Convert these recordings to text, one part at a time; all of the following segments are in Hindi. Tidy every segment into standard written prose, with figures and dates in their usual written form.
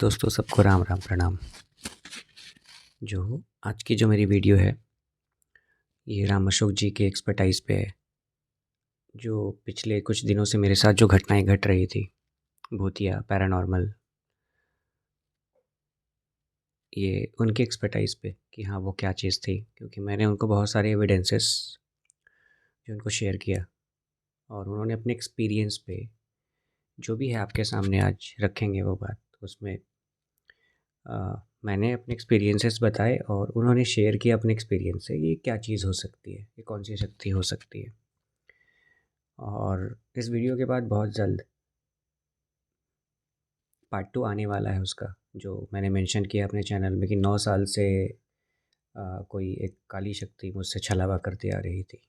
दोस्तों सबको राम राम प्रणाम। जो आज की जो मेरी वीडियो है ये राम अशोक जी के एक्सपर्टाइज पे है। जो पिछले कुछ दिनों से मेरे साथ जो घटनाएं घट रही थी, भूतिया पैरानॉर्मल, ये उनकी एक्सपर्टाइज पे कि हाँ वो क्या चीज़ थी। क्योंकि मैंने उनको बहुत सारे एविडेंसेस जो उनको शेयर किया और उन्होंने अपने एक्सपीरियंस पे जो भी है आपके सामने आज रखेंगे वो बात उसमें मैंने अपने एक्सपीरियंसेस बताए और उन्होंने शेयर किया अपने एक्सपीरियंस से ये क्या चीज़ हो सकती है, ये कौन सी शक्ति हो सकती है। और इस वीडियो के बाद बहुत जल्द पार्ट 2 आने वाला है उसका, जो मैंने मेंशन किया अपने चैनल में कि 9 साल से कोई एक काली शक्ति मुझसे छलावा करती आ रही थी।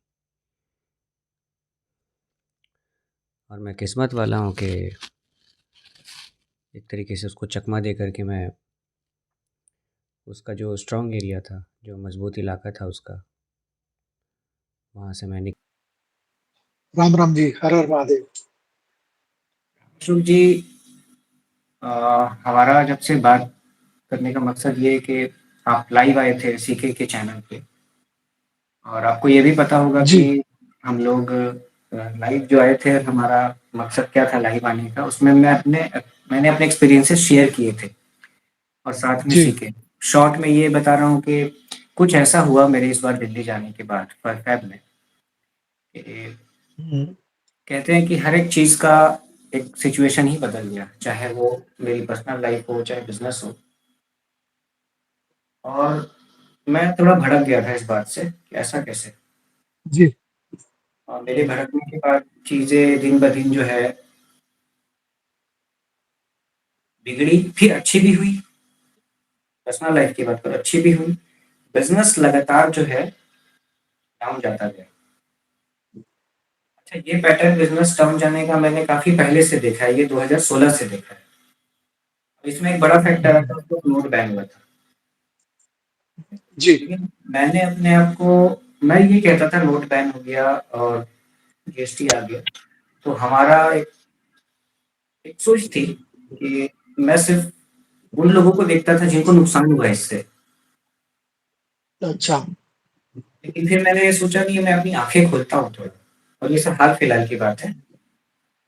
और मैं किस्मत वाला हूँ कि एक तरीके से उसको चकमा दे करके मैं उसका जो स्ट्रॉन्ग एरिया था, जो मजबूत इलाका था उसका, वहाँ से मैं राम राम जी, हर हर महादेव। अशोक जी, अ, हमारा जब से बात करने का मकसद ये है कि आप लाइव आए थे सीके के चैनल पे और आपको ये भी पता होगा जी, कि हम लोग लाइव जो आए थे, हमारा मकसद क्या था लाइव आने का, उसमें मैंने अपने एक्सपीरियंसेस शेयर किए थे और साथ में जी, सीखे। शॉर्ट में ये बता रहा हूँ कि कुछ ऐसा हुआ मेरे इस बार दिल्ली जाने के बाद फैब में कि हुँ, कहते हैं कि हर एक चीज़ का एक सिचुएशन ही बदल गया, चाहे वो मेरी पर्सनल लाइफ हो, चाहे बिज़नेस हो। और मैं थोड़ा भड़क गया था इस बात से कि ऐसा कैसे? जी, और मेरे भड़कने के बाद चीज़ें दिन-ब-दिन जो है बिगड़ी, फिर अच्छी भी हुई। पर्सनल लाइफ़ की बात करूँ, अच्छी भी हुई। बिज़नेस लगातार जो है डाउन जाता गया। अच्छा, ये पैटर्न बिज़नेस डाउन जाने का मैंने काफ़ी पहले से देखा है, ये 2016 से देखा है। इसमें एक बड़ा फैक्टर हुँ, आता है, उसको नोट बैन हुआ था। जी, लेकिन मैंने अपने आप को मैं ये कहता था नोट बैन हो गया और जीएसटी आ गया, तो हमारा एक सोच थी कि मैं सिर्फ़ उन लोगों को देखता था जिनको नुकसान हुआ इससे। अच्छा, लेकिन फिर मैंने सोचा कि मैं अपनी आँखें खोलता हूँ थोड़ा, और ये सब हाल-फिलहाल की बात है।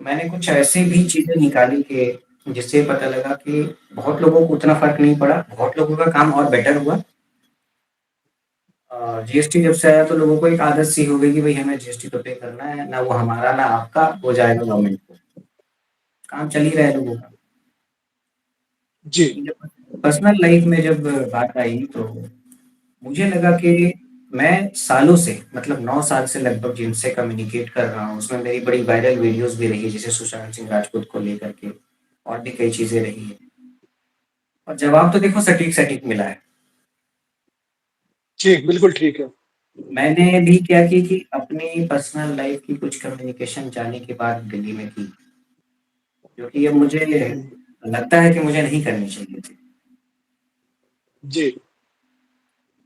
मैंने कुछ ऐसी भी चीज़ें निकाली कि जिससे पता लगा कि बहुत लोगों को उतना फ़र्क नहीं पड़ा, बहुत लोगों का काम और बेटर हुआ। जीएसटी जब से आया तो लोगों को एक आदत सी हो गई कि भई हमें जीएसटी तो पे करना है, ना वो हमारा ना आपका, हो जाएगा गवर्नमेंट को। काम चल ही रहा है लोगों का। जी, लेकिन जब पर्सनल लाइफ़ में जब बात आई तो मुझे लगा कि मैं सालों से मतलब 9 साल से लगभग जिनसे कम्युनिकेट कर रहा हूँ, उसमें मेरी बड़ी वायरल वीडियोज़ भी रही, जैसे सुशांत सिंह राजपूत को लेकर के और भी कई चीज़ें रही हैं। और जवाब तो देखो सटीक-सटीक मिला है। ठीक, बिल्कुल ठीक है। मैंने भी क्या की कि अपनी पर्सनल लाइफ़ की कुछ कम्युनिकेशन जाने के बाद दिल्ली में की, जो कि अब मुझे हुँ, लगता है कि मुझे नहीं करनी चाहिए थी। जी,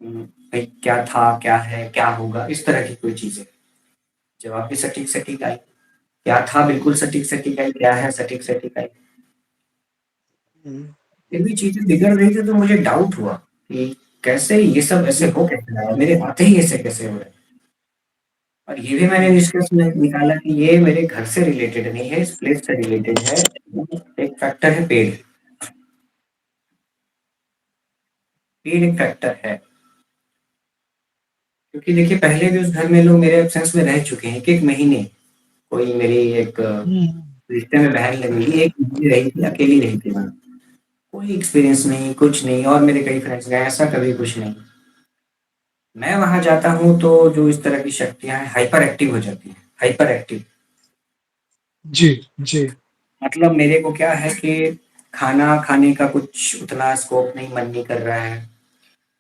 भई क्या था, क्या है, क्या होगा, इस तरह की कोई चीज़ें। जवाब भी सटीक-सटीक आई। क्या था बिल्कुल सटीक-सटीक आई, क्या है सटीक-सटीक आई। हुँ, फिर भी चीज़ें बिगड़ रही थी तो मुझे डाउट हुआ कि कैसे ये सब ऐसे जी, हो कैसे रहा है? मेरे आते ही ऐसे कैसे हो रहा है? और ये भी मैंने हुँ, निष्कर्ष में निकाला कि ये मेरे घर से रिलेटेड नहीं है, इस प्लेस से रिलेटेड है। एक फैक्टर है पेड़। पेड़ एक फैक्टर है। क्योंकि देखिए पहले भी उस घर में लोग मेरे एब्सेंस में रह चुके हैं, एक-एक महीने। कोई मेरी एक हुँ, रिश्ते में बहन लगेगी, 1 महीने रही थी, अकेली रही थी वहाँ। कोई एक्सपीरियंस नहीं, कुछ नहीं और मेरे कई फ्रेंड्स गए, ऐसा कभी कुछ नहीं। मैं वहाँ जाता हूँ तो जो इस तरह की शक्तियाँ हैं हाइपर एक्टिव हो जाती हैं, हाइपर एक्टिव। जी, जी, मतलब मेरे को क्या है कि खाना खाने का कुछ उतना स्कोप नहीं, मन नहीं कर रहा है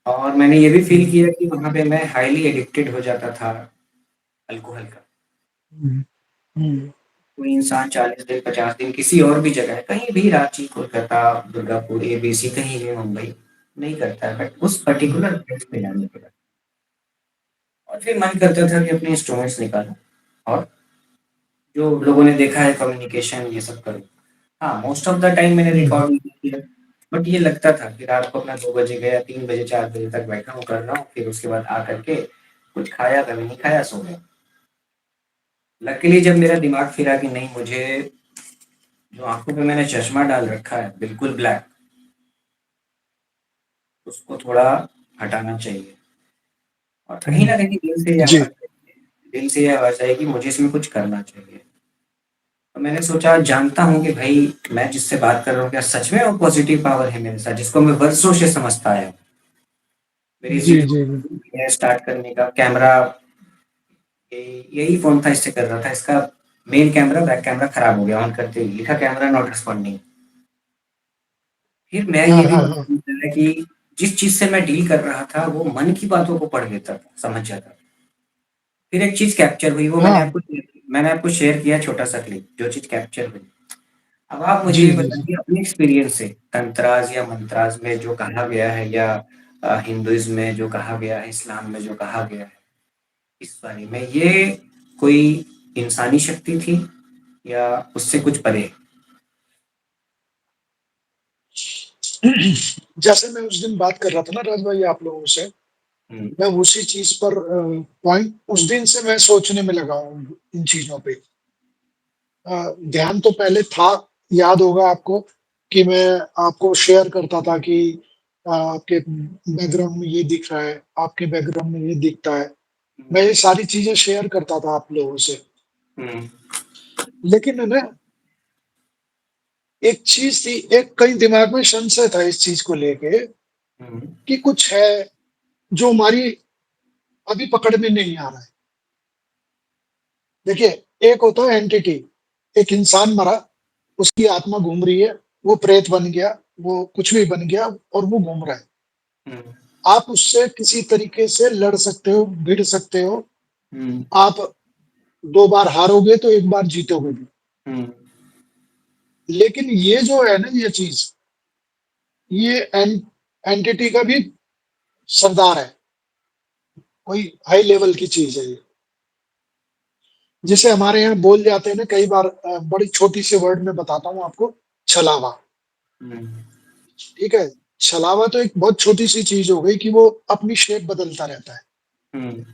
और मैंने ये भी फ़ील हुँ, किया कि वहाँ पे मैं हाइली एडिक्टेड हो जाता था अल्कोहल का। हुँ, हुँ, कोई इंसान 40 दिन, 50 दिन किसी और भी जगह, कहीं भी रांची, कोलकाता, दुर्गापुर, एबीसी कहीं भी मुंबई, नहीं करता है बट उस हुँ, पर्टिकुलर प्लेस पे जाने के बाद और फिर मन करता था कि अपने इंस्ट्रूमेंट्स निकालूँ और जो लोगों ने देखा है कम्युनिकेशन ये सब करूँ। हाँ, मोस्ट ऑफ द टाइम मैंने हुँ, रिकॉर्ड नहीं किया। बट ये लगता था कि रात को अपना 2 बजे गया, 3 बजे, 4 बजे तक बैठा हूँ, कर रहा हूँ, फिर उसके बाद आकर के कुछ खाया, कभी नहीं खाया, सो गया। लकीली जब मेरा दिमाग फिरा कि नहीं, मुझे जो आँखों पे मैंने चश्मा डाल रखा है, बिल्कुल ब्लैक, उसको थोड़ा हटाना चाहिए। और कहीं हुँ, न कहीं जी, दिल से ये आवाज़ आई कि मुझे इसमें कुछ करना चाहिए। तो मैंने सोचा, जानता हूँ कि भई मैं जिससे बात कर रहा हूँ, क्या सच में वो पॉज़िटिव पावर है मेरे साथ, जिसको मैं वर्षों से समझता आया हूँ। मेरी जी, ज़िद जी, जी। है स्टार्ट करने का, कैमरा यही फ़ोन था इससे कर रहा था। इसका मेन कैमरा, बैक कैमरा खराब हो गया, ऑन करते ही लिखा कैमरा नॉट रिस्पोंडिंग। फिर मैं हाँ, ये भी हाँ, हाँ। कि जिस चीज़ से मैं डील कर रहा था, वो मन की बातों को पढ़ लेता था, समझ जाता था। फिर एक चीज़ कैप्चर हुई, वो हाँ, मैंने आपको शेयर किया छोटा-सा क्लिप, जो चीज़ कैप्चर हुई। अब आप मुझे जी, ये जी, जी। बताइए अपने एक्सपीरियंस से, तंत्राज़ या मंत्राज़ में जो कहा गया है, या हिंदुइज़्म में जो कहा गया है, इस्लाम में जो कहा गया है, इस बारे में, ये कोई इंसानी शक्ति थी या उससे कुछ परे? जैसे मैं उस दिन बात कर रहा था ना राज भाई आप लोगों से, हुँ, मैं उसी चीज़ पर पॉइंट उस दिन से मैं सोचने में लगा हूँ इन चीज़ों पे। ध्यान तो पहले था, याद होगा आपको कि मैं आपको शेयर करता था कि आपके बैकग्राउंड में ये दिख रहा है, आपके बैकग्राउंड में ये दिखता है। मैं हुँ, ये सारी चीज़ें शेयर करता था आप लोगों से। हुँ, लेकिन है ना, एक चीज़ थी, एक कहीं दिमाग में संशय था इस चीज़ को लेके हुँ, कि कुछ है जो हमारी अभी पकड़ में नहीं आ रहा है। देखिए, एक होता है एंटिटी, एक इंसान मरा, उसकी आत्मा घूम रही है, वो प्रेत बन गया, वो कुछ भी बन गया और वो घूम रहा है। हुँ, आप उससे किसी तरीके से लड़ सकते हो, भिड़ सकते हो, हुँ, आप 2 बार हारोगे तो 1 बार जीतोगे भी। हुँ, लेकिन ये जो है ना ये चीज़, ये एंटिटी का भी सरदार है, कोई हाई लेवल की चीज़ है ये। जिसे हमारे यहाँ बोल जाते हैं ना कई बार बड़ी छोटी-सी वर्ड में बताता हूँ आपको, छलावा। हुँ, ठीक है? छलावा तो एक बहुत छोटी-सी चीज़ हो गई कि वो अपनी शेप बदलता रहता है। हुँ,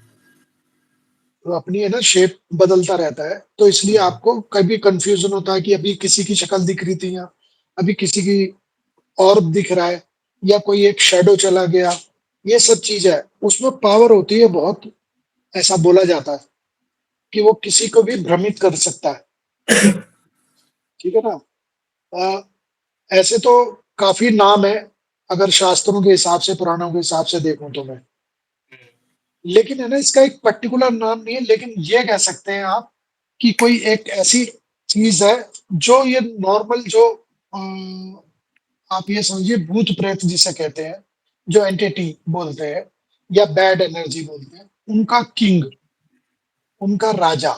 वो अपनी है ना शेप बदलता रहता है, तो इसलिए हुँ, आपको कभी कन्फ्यूज़न होता है कि अभी किसी की शक्ल दिख रही थी यहाँ, अभी किसी की और दिख रहा है या कोई एक शैडो चला गया, ये सब चीज़ है। उसमें पावर होती है बहुत, ऐसा बोला जाता है कि वो किसी को भी भ्रमित कर सकता है। ठीक है ना? अ, ऐसे तो काफ़ी नाम है, अगर शास्त्रों के हिसाब से, पुराणों के हिसाब से देखूँ तो मैं। लेकिन है ना इसका एक पर्टिकुलर नाम नहीं है, लेकिन ये कह सकते हैं आप कि कोई एक ऐसी चीज़ है जो ये नॉर्मल जो आप ये समझिए भूत-प्रेत जिसे कहते हैं, जो एंटिटी बोलते हैं या बैड एनर्जी बोलते हैं, उनका किंग, उनका राजा,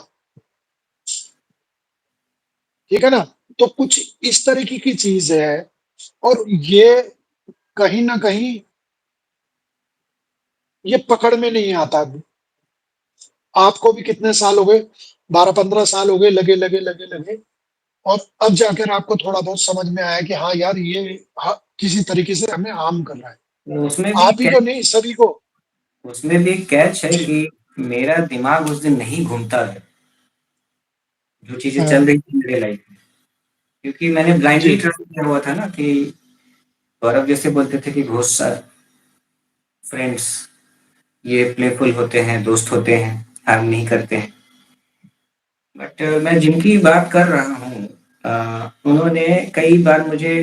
ठीक है ना? तो कुछ इस तरीके की चीज़ है और ये कहीं न कहीं ये पकड़ में नहीं आता अभी। आपको भी कितने साल हो गए, 12-15 साल हो गए लगे और अब जाकर आपको थोड़ा बहुत समझ में आया कि हाँ यार ये किसी तरीके से हमें हार्म कर रहा है। तो उसमें भी आप ही को नहीं सभी को। एक कैच है जी। कि मेरा दिमाग उस दिन नहीं घूमता है, जो चीज़ें हाँ, चल रही थी मेरे लाइफ में। क्योंकि मैंने जी। ब्लाइंडली ट्रस्ट किया हुआ था ना कि गौरव जैसे बोलते थे कि घोस्ट सर, फ्रेंड्स ये प्लेफुल होते हैं, दोस्त होते हैं, हार्म नहीं करते हैं। बट मैं जिनकी बात कर रहा हूँ, उन्होंने कई बार मुझे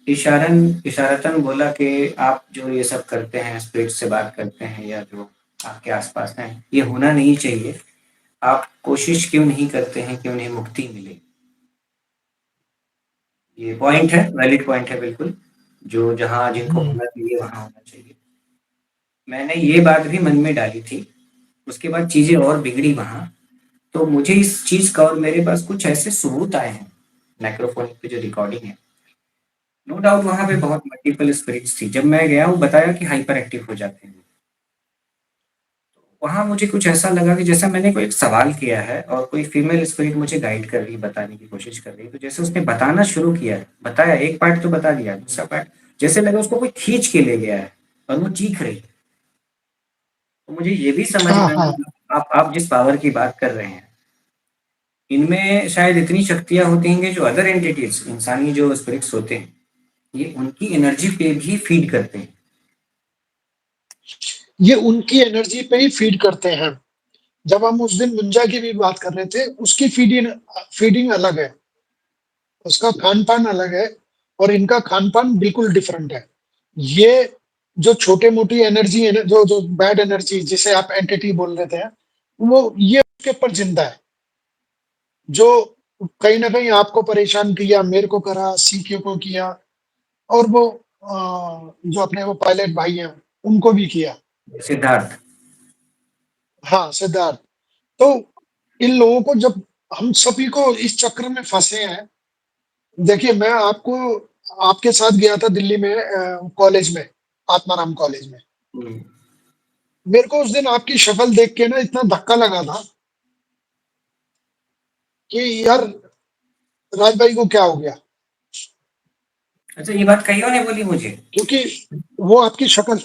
इशारतन बोला कि आप जो ये सब करते हैं, स्पिरिट से बात करते हैं या जो आपके आस-पास हैं, ये होना नहीं चाहिए। आप कोशिश क्यों नहीं करते हैं कि उन्हें मुक्ति मिले? ये पॉइंट है, वैलिड पॉइंट है बिल्कुल, जो जहाँ जिनको हुँ, होना चाहिए, वहाँ होना चाहिए। मैंने ये बात भी मन में डाली थी, उसके बाद चीज़ें और बिगड़ी वहाँ। तो मुझे इस चीज़ का और मेरे पास कुछ ऐसे सबूत आए हैं, नेक्रोफोनिक की जो रिकॉर्डिंग है। नो डाउट वहाँ पे हुँ, बहुत मल्टीपल स्पिरिट्स थी। जब मैं गया, वो बताया कि हाइपर एक्टिव हो जाते हैं। वहाँ मुझे कुछ ऐसा लगा कि जैसा मैंने कोई एक सवाल किया है और कोई फीमेल स्पिरिट मुझे गाइड कर रही है, बताने की कोशिश कर रही है। तो जैसे उसने बताना शुरू किया है, बताया, एक पार्ट तो बता दिया, दूसरा पार्ट जैसे लगा उसको कोई खींच के ले गया है और वो चीख रही है। तो मुझे ये भी समझ हाँ, में हाँ। आया, आप जिस पावर की बात कर रहे हैं, इनमें शायद इतनी शक्तियाँ होती हैं जो अदर एंटिटीज़, इंसानी जो स्पिरिट्स होते हैं, ये उनकी एनर्जी पे भी फीड करते हैं। ये उनकी एनर्जी पे ही फीड करते हैं। जब हम उस दिन मुंजा की भी बात कर रहे थे, उसकी फीडिंग फीडिंग अलग है, उसका खान-पान अलग है और इनका खान-पान बिल्कुल डिफरेंट है। ये जो छोटे-मोटी एनर्जी है ना, जो जो बैड एनर्जी जिसे आप एंटिटी बोल रहे थे, वो ये उसके ऊपर ज़िंदा है। जो कहीं न कहीं आपको परेशान किया, मेरे को करा, सीके को किया और वो जो अपने वो पायलट भाई हैं, उनको भी किया। सिद्धार्थ। हाँ, सिद्धार्थ। तो इन लोगों को जब हम सभी को इस चक्र में फँसे हैं, देखिए मैं आपको आपके साथ गया था दिल्ली में कॉलेज में, आत्माराम कॉलेज में। हुँ। मेरे को उस दिन आपकी शक्ल देख के ना इतना धक्का लगा था कि यार राज भाई को क्या हो गया? अच्छा, ये बात कइयों ने बोली मुझे। क्योंकि वो आपकी शक्ल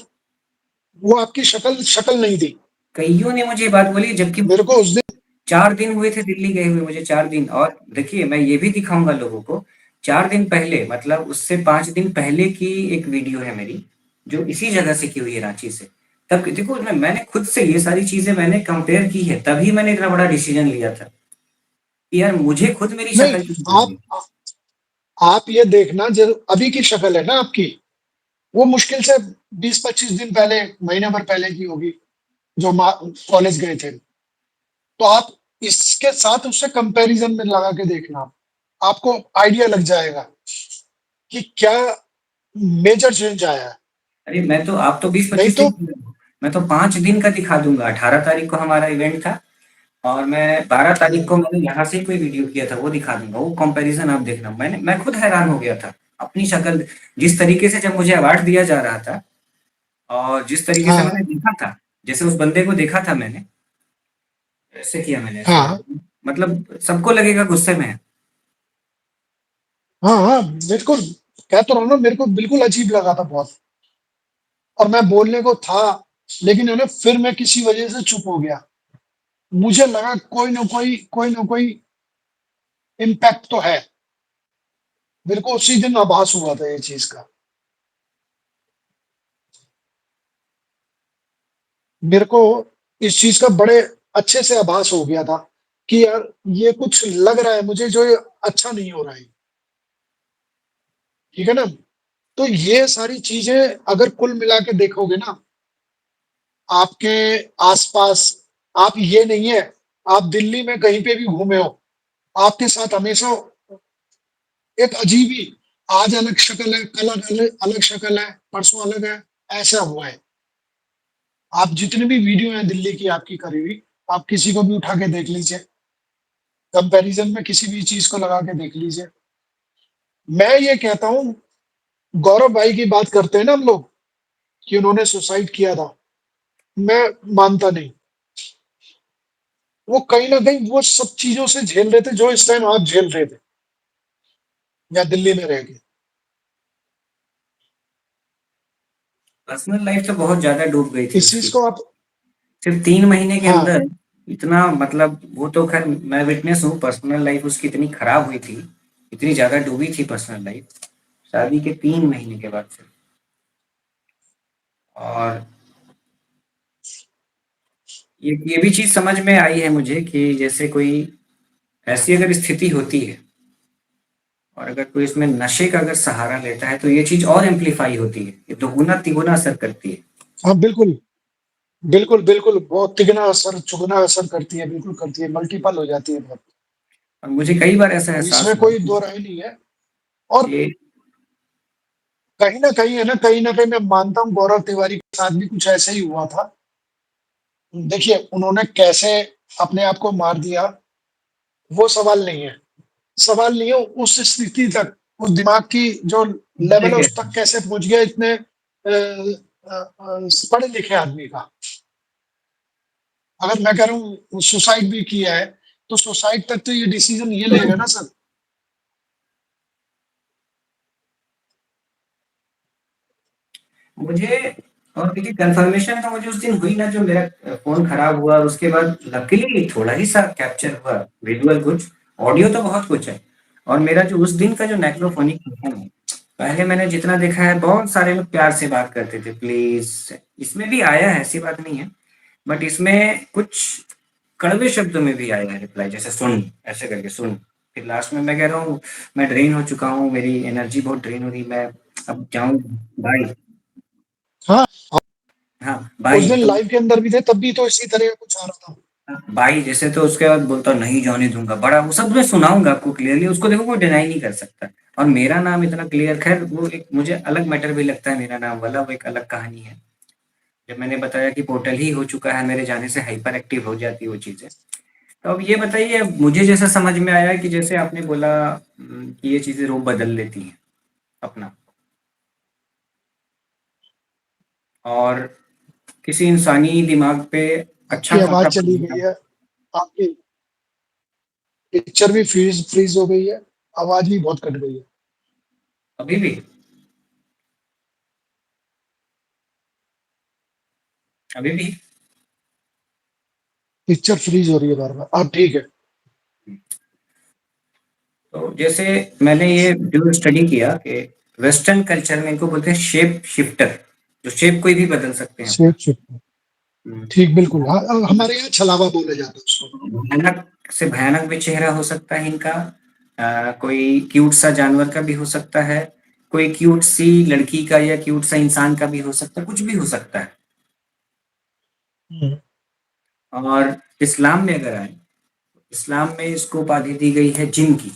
वो आपकी शक्ल नहीं थी। कइयों ने मुझे ये बात बोली, जबकि मेरे को उस दिन 4 दिन हुए थे दिल्ली गए हुए मुझे, 4 दिन। और देखिए मैं ये भी दिखाऊँगा लोगों को, 4 दिन पहले मतलब उससे 5 दिन पहले की एक वीडियो है मेरी, जो इसी जगह से की हुई है, रांची से। तब देखो मैंने खुद से ये सारी चीज़ें मैंने कंपेयर की है, तभी मैंने इतना बड़ा डिसीज़न लिया था कि यार मुझे खुद मेरी नहीं, शक्ल क्यों नहीं लग रही। आप ये देखना जो अभी की शक्ल है ना आपकी, वो मुश्किल से 20-25 दिन पहले, महीने भर पहले की होगी, जो कॉलेज गए थे। तो आप इसके साथ उससे कंपैरिजन में लगा के देखना, आपको आइडिया लग जाएगा कि क्या मेजर चेंज आया है। अरे मैं तो, आप तो नहीं 20-25 तो दिन की हो, मैं तो 5 दिन का दिखा दूँगा। 18 तारीख को हमारा इवेंट था और मैं 12 तारीख को मैंने यहाँ से ही कोई वीडियो किया था, वो दिखा दूँगा। वो कंपैरिज़न आप देखना। मैं खुद हैरान हो गया था। अपनी शक्ल जिस तरीके से जब मुझे अवार्ड दिया जा रहा था और जिस तरीके से हाँ, मैंने देखा था, जैसे उस बंदे को देखा था मैंने, ऐसे किया मैंने, ऐसे हाँ, करके। मतलब सबको लगेगा गुस्से में है। हाँ, हाँ, बिल्कुल, कह तो रहा हूँ ना, मेरे को बिल्कुल अजीब लगा था बहुत और मैं बोलने को था, लेकिन है ना फिर मैं किसी वजह से चुप हो गया। मुझे लगा कोई न कोई इम्पैक्ट तो है। मेरे को उसी दिन आभास हुआ था ये चीज़ का। मेरे को इस चीज़ का बड़े अच्छे से आभास हो गया था कि यार ये कुछ लग रहा है मुझे, जो ये अच्छा नहीं हो रहा है। ठीक है ना? तो ये सारी चीज़ें अगर कुल मिला के देखोगे ना, आपके आस-पास, आप ये नहीं है, आप दिल्ली में कहीं पे भी घूमे हो, आपके साथ हमेशा एक अजीब ही, आज अलग शक्ल है, कल अलग अलग शक्ल है, परसों अलग है, ऐसा हुआ है। आप जितनी भी वीडियो हैं दिल्ली की आपकी करी हुई, आप किसी को भी उठा के देख लीजिए, कंपैरिज़न में किसी भी चीज़ को लगा के देख लीजिए। मैं ये कहता हूँ, गौरव भाई की बात करते हैं ना हम लोग कि उन्होंने सुसाइड किया था, मैं मानता नहीं। वो कहीं न कहीं वो सब चीज़ों से झेल रहे थे जो इस टाइम आप झेल रहे थे, या दिल्ली में रह के। पर्सनल लाइफ़ तो बहुत ज़्यादा डूब गई थी इस उसकी। चीज़ को आप सिर्फ़ 3 महीने के हाँ, अंदर इतना, मतलब वो तो ख़ैर मैं विटनेस हूँ, पर्सनल लाइफ़ उसकी इतनी ख़राब हुई थी, इतनी ज़्यादा डूबी थी पर्सनल लाइफ़, शादी के 3 महीने के बाद से। और ये भी चीज़ समझ में आई है मुझे कि जैसे कोई ऐसी अगर स्थिति होती है और अगर कोई इसमें नशे का अगर सहारा लेता है, तो ये चीज़ और एम्प्लीफ़ाई होती है। ये दोगुना-तिगुना असर करती है। हाँ, बिल्कुल। बिल्कुल, बिल्कुल, बहुत तिगना असर, चुगना असर करती है, बिल्कुल करती है, मल्टीपल हो जाती है बहुत। और मुझे कई बार ऐसा एहसास इसमें हुआ कोई दो राय नहीं है। और कि कहीं न कहीं है ना, कहीं न कहीं मैं मानता हूँ गौरव तिवारी के साथ भी कुछ ऐसा ही हुआ था। देखिए, उन्होंने कैसे अपने आप को मार दिया, वो सवाल नहीं है। सवाल नहीं है उस स्थिति तक, उस दिमाग की जो लेवल है, उस तक कैसे पहुँच गया इतने पढ़े-लिखे आदमी का। अगर मैं कह रहा हूँ सुसाइड भी किया है, तो सुसाइड तक तो ये डिसीज़न ये लेगा ना सर। मुझे और देखिए कन्फर्मेशन तो मुझे उस दिन हुई ना, जो मेरा फ़ोन खराब हुआ और उसके बाद लकीली थोड़ा ही सा कैप्चर हुआ, विज़ुअल कुछ, ऑडियो तो बहुत कुछ है। और मेरा जो उस दिन का जो नेक्रोफोनिक है, पहले मैंने जितना देखा है बहुत सारे लोग प्यार से बात करते थे, प्लीज़, इसमें भी आया है, ऐसी बात नहीं है। बट इसमें कुछ कड़वे शब्दों में भी आया है रिप्लाई, जैसे सुन, ऐसे करके सुन। फिर लास्ट में मैं कह रहा हूँ, मैं ड्रेन हो चुका हूँ, मेरी एनर्जी बहुत ड्रेन हो रही, मैं अब जाऊँ, बाय। हाँ, हाँ, उस बाय दिन तो लाइव के अंदर भी थे, तब भी तो इसी तरह का कुछ आ रहा था। बाई जैसे, तो उसके बाद बोलता नहीं जाने दूँगा, बड़ा वो सब मैं सुनाऊँगा आपको क्लियरली, उसको देखो कोई डिनाई नहीं कर सकता। और मेरा नाम इतना क्लियर, ख़ैर वो एक मुझे अलग मैटर भी लगता है मेरा नाम वाला, वो एक अलग कहानी है। जब मैंने बताया कि पोर्टल ही हो चुका है, मेरे जाने से हाइपर एक्टिव हो जाती है वो चीज़ें। तो अब ये बताइए, अब मुझे जैसा समझ में आया कि जैसे आपने बोला कि ये चीज़ें रूप बदल लेती हैं अपना, और किसी इंसानी दिमाग पे आपकी अच्छा आवाज खासा चली प्रभाव। गई है, आपकी पिक्चर भी फ्रीज फ्रीज हो गई है, आवाज भी बहुत कट गई है। अभी भी? अभी भी? पिक्चर फ्रीज हो रही है बार बार। अब ठीक है। तो जैसे मैंने ये जो स्टडी किया कि वेस्टर्न कल्चर में इनको बोलते हैं शेप शिफ्टर, जो शेप कोई भी बदल सकते हैं अपना। Shape shift. हम्म, ठीक, बिल्कुल। हाँ, हमारे यहाँ छलावा बोला जाता है उसको। भयानक से भयानक भी चेहरा हो सकता है इनका, कोई क्यूट सा जानवर का भी हो सकता है, कोई क्यूट सी लड़की का या क्यूट सा इंसान का भी हो सकता है, कुछ भी हो सकता है। हम्म, और इस्लाम में अगर आए, इस्लाम में इसको उपाधि दी गई है जिन की।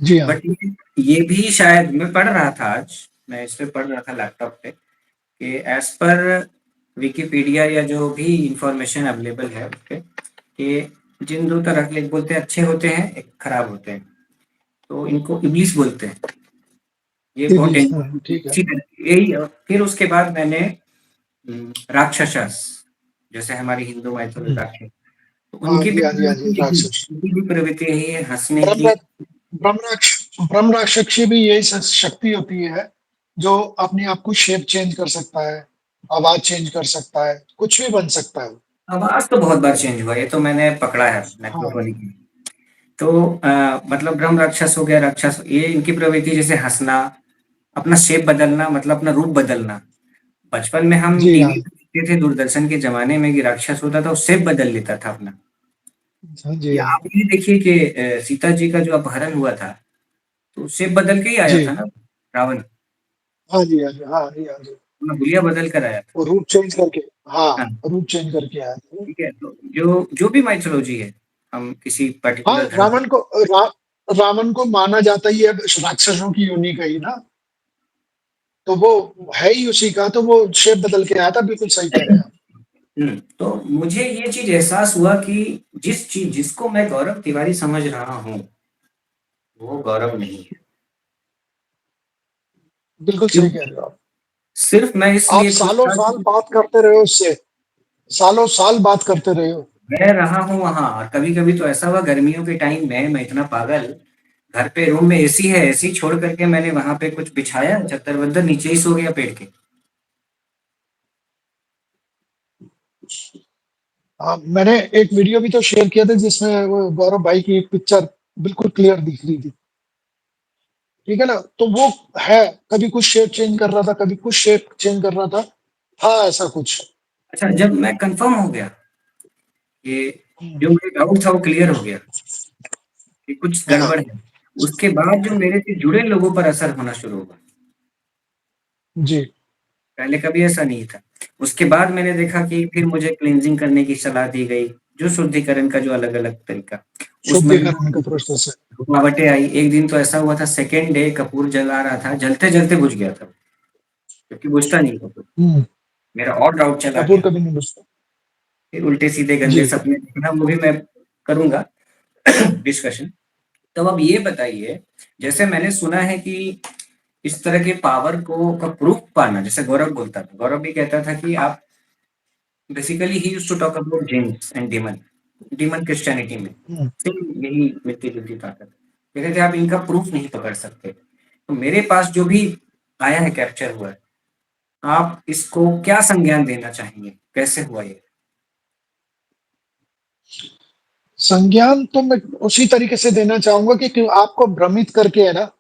जी हाँ। बट ये भी शायद, मैं पढ़ रहा था आज, मैं इस पे पढ़ रहा था लैपटॉप पे, कि एज पर विकिपीडिया या जो भी इंफॉर्मेशन अवेलेबल है उस पे, कि जिन दो तरह के, एक बोलते हैं अच्छे होते हैं, एक खराब होते हैं, तो इनको इब्लीस बोलते हैं। ये बहुत इबलीस, हाँ, ठीक है। डेंजर यही। फिर उसके बाद मैंने राक्षसस, जैसे हमारी हिंदू माइथोलॉजी हम्म, राक्षस, तो हाँ उनकी भी जी, हाँ जी, हाँ जी, प्रवृत्ति यही, राक्षस। उनकी भी प्रवृत्ति यही है, हंसने की। ब्रह्म ब्रह्म राक्षस की भी यही शक्ति होती है, जो अपने आप को शेप चेंज कर सकता है, आवाज चेंज कर सकता है, कुछ भी बन सकता है वो। आवाज तो बहुत बार चेंज हुआ, ये तो मैंने पकड़ा है हाँ नेक्रोफोनिक में। तो मतलब ब्रह्म राक्षस हो गया, राक्षस, ये इनकी प्रवृत्ति जैसे हंसना, अपना शेप बदलना, मतलब अपना रूप बदलना। बचपन में हम जी हाँ। टीवी पे देखते थे दूरदर्शन के जमाने में कि राक्षस होता था, वो शेप बदल लेता था अपना। हाँ जी, या हाँ आप ये देखिए कि सीता जी का जो अपहरण हुआ था, तो शेप बदल के ही आया था जी, ना रावण, हाँ जी, हाँ जी, हाँ जी, हाँ जी। अपना हुलिया बदल कर आया था। वो रूट चेंज करके, हाँ, हाँ, रूट चेंज करके आया था वो। ठीक है। तो जो जो भी माइथोलॉजी है, हम किसी हाँ, पर्टिकुलर धर्म, रावण को माना जाता ही है राक्षसों की योनि का ही ना। तो वो है ही उसी का, तो वो शेप बदल के आया था, बिल्कुल सही कह रहे हैं आप। तो मुझे ये चीज़ एहसास हुआ कि जिसको मैं गौरव तिवारी समझ रहा हूँ, वो गौरव नहीं है। बिल्कुल सही कह क्योंकि रहे हो आप। सिर्फ़ मैं आप इसलिए खुश सालों था साल कि बात करते रहे हो उससे, सालों साल बात करते रहे हो। मैं रहा हूँ वहाँ, और कभी-कभी तो ऐसा हुआ गर्मियों के टाइम में, मैं इतना पागल, घर पे रूम में एसी है, एसी छोड़ कर के मैंने वहाँ पे कुछ बिछाया, चद्दर-वद्दर, नीचे ही सो गया पेड़ के। मैंने एक वीडियो भी तो शेयर किया था जिसमें वो गौरव भाई की एक पिक्चर बिल्कुल क्लियर दिख रही थी। ठीक है ना? तो वो है, कभी कुछ शेप चेंज कर रहा था, कभी कुछ शेप चेंज कर रहा था। हाँ, ऐसा कुछ। अच्छा, जब मैं कन्फर्म हो गया, ये हम्म, जो मुझे डाउट था वो क्लियर हो गया कि कुछ हाँ गड़बड़ है, उसके बाद जो मेरे से जुड़े लोगों पर असर होना शुरू हुआ। जी। पहले कभी ऐसा नहीं था। उसके बाद मैंने देखा कि फिर मुझे क्लींजिंग करने की सलाह दी गई, जो शुद्धिकरण का जो अलग-अलग तरीका, उसमें भी शुद्धिकरण का प्रोसेस है। रुकावटें आई। एक दिन तो ऐसा हुआ था, सेकंड डे कपूर जला रहा था, जलते-जलते बुझ गया था, जबकि बुझता नहीं कपूर। हम्म, मेरा और डाउट चला कपूर गया। कभी नहीं बचता। फिर उल्टे-सीधे गंदे जी। सपने देखना, वो भी मैं करूँगा डिस्कशन। तो अब ये बताइए, जैसे मैंने सुना है कि इस तरह के पावर को का प्रूफ पाना, जैसे गौरव बोलता था, गौरव भी कहता था कि आप, basically he used to talk about jinns and demon, demon Christianity में हम्म, सेम यही मिलती-जुलती ताकत। कहते थे आप इनका प्रूफ नहीं पकड़ सकते। तो मेरे पास जो भी आया है, कैप्चर हुआ है। आप इसको क्या संज्ञान देना चाहेंगे? कैसे हुआ ये? संज्ञान तो मैं उसी तरीके से देना चाहूँगा कि आपको भ्रमित करके है ना,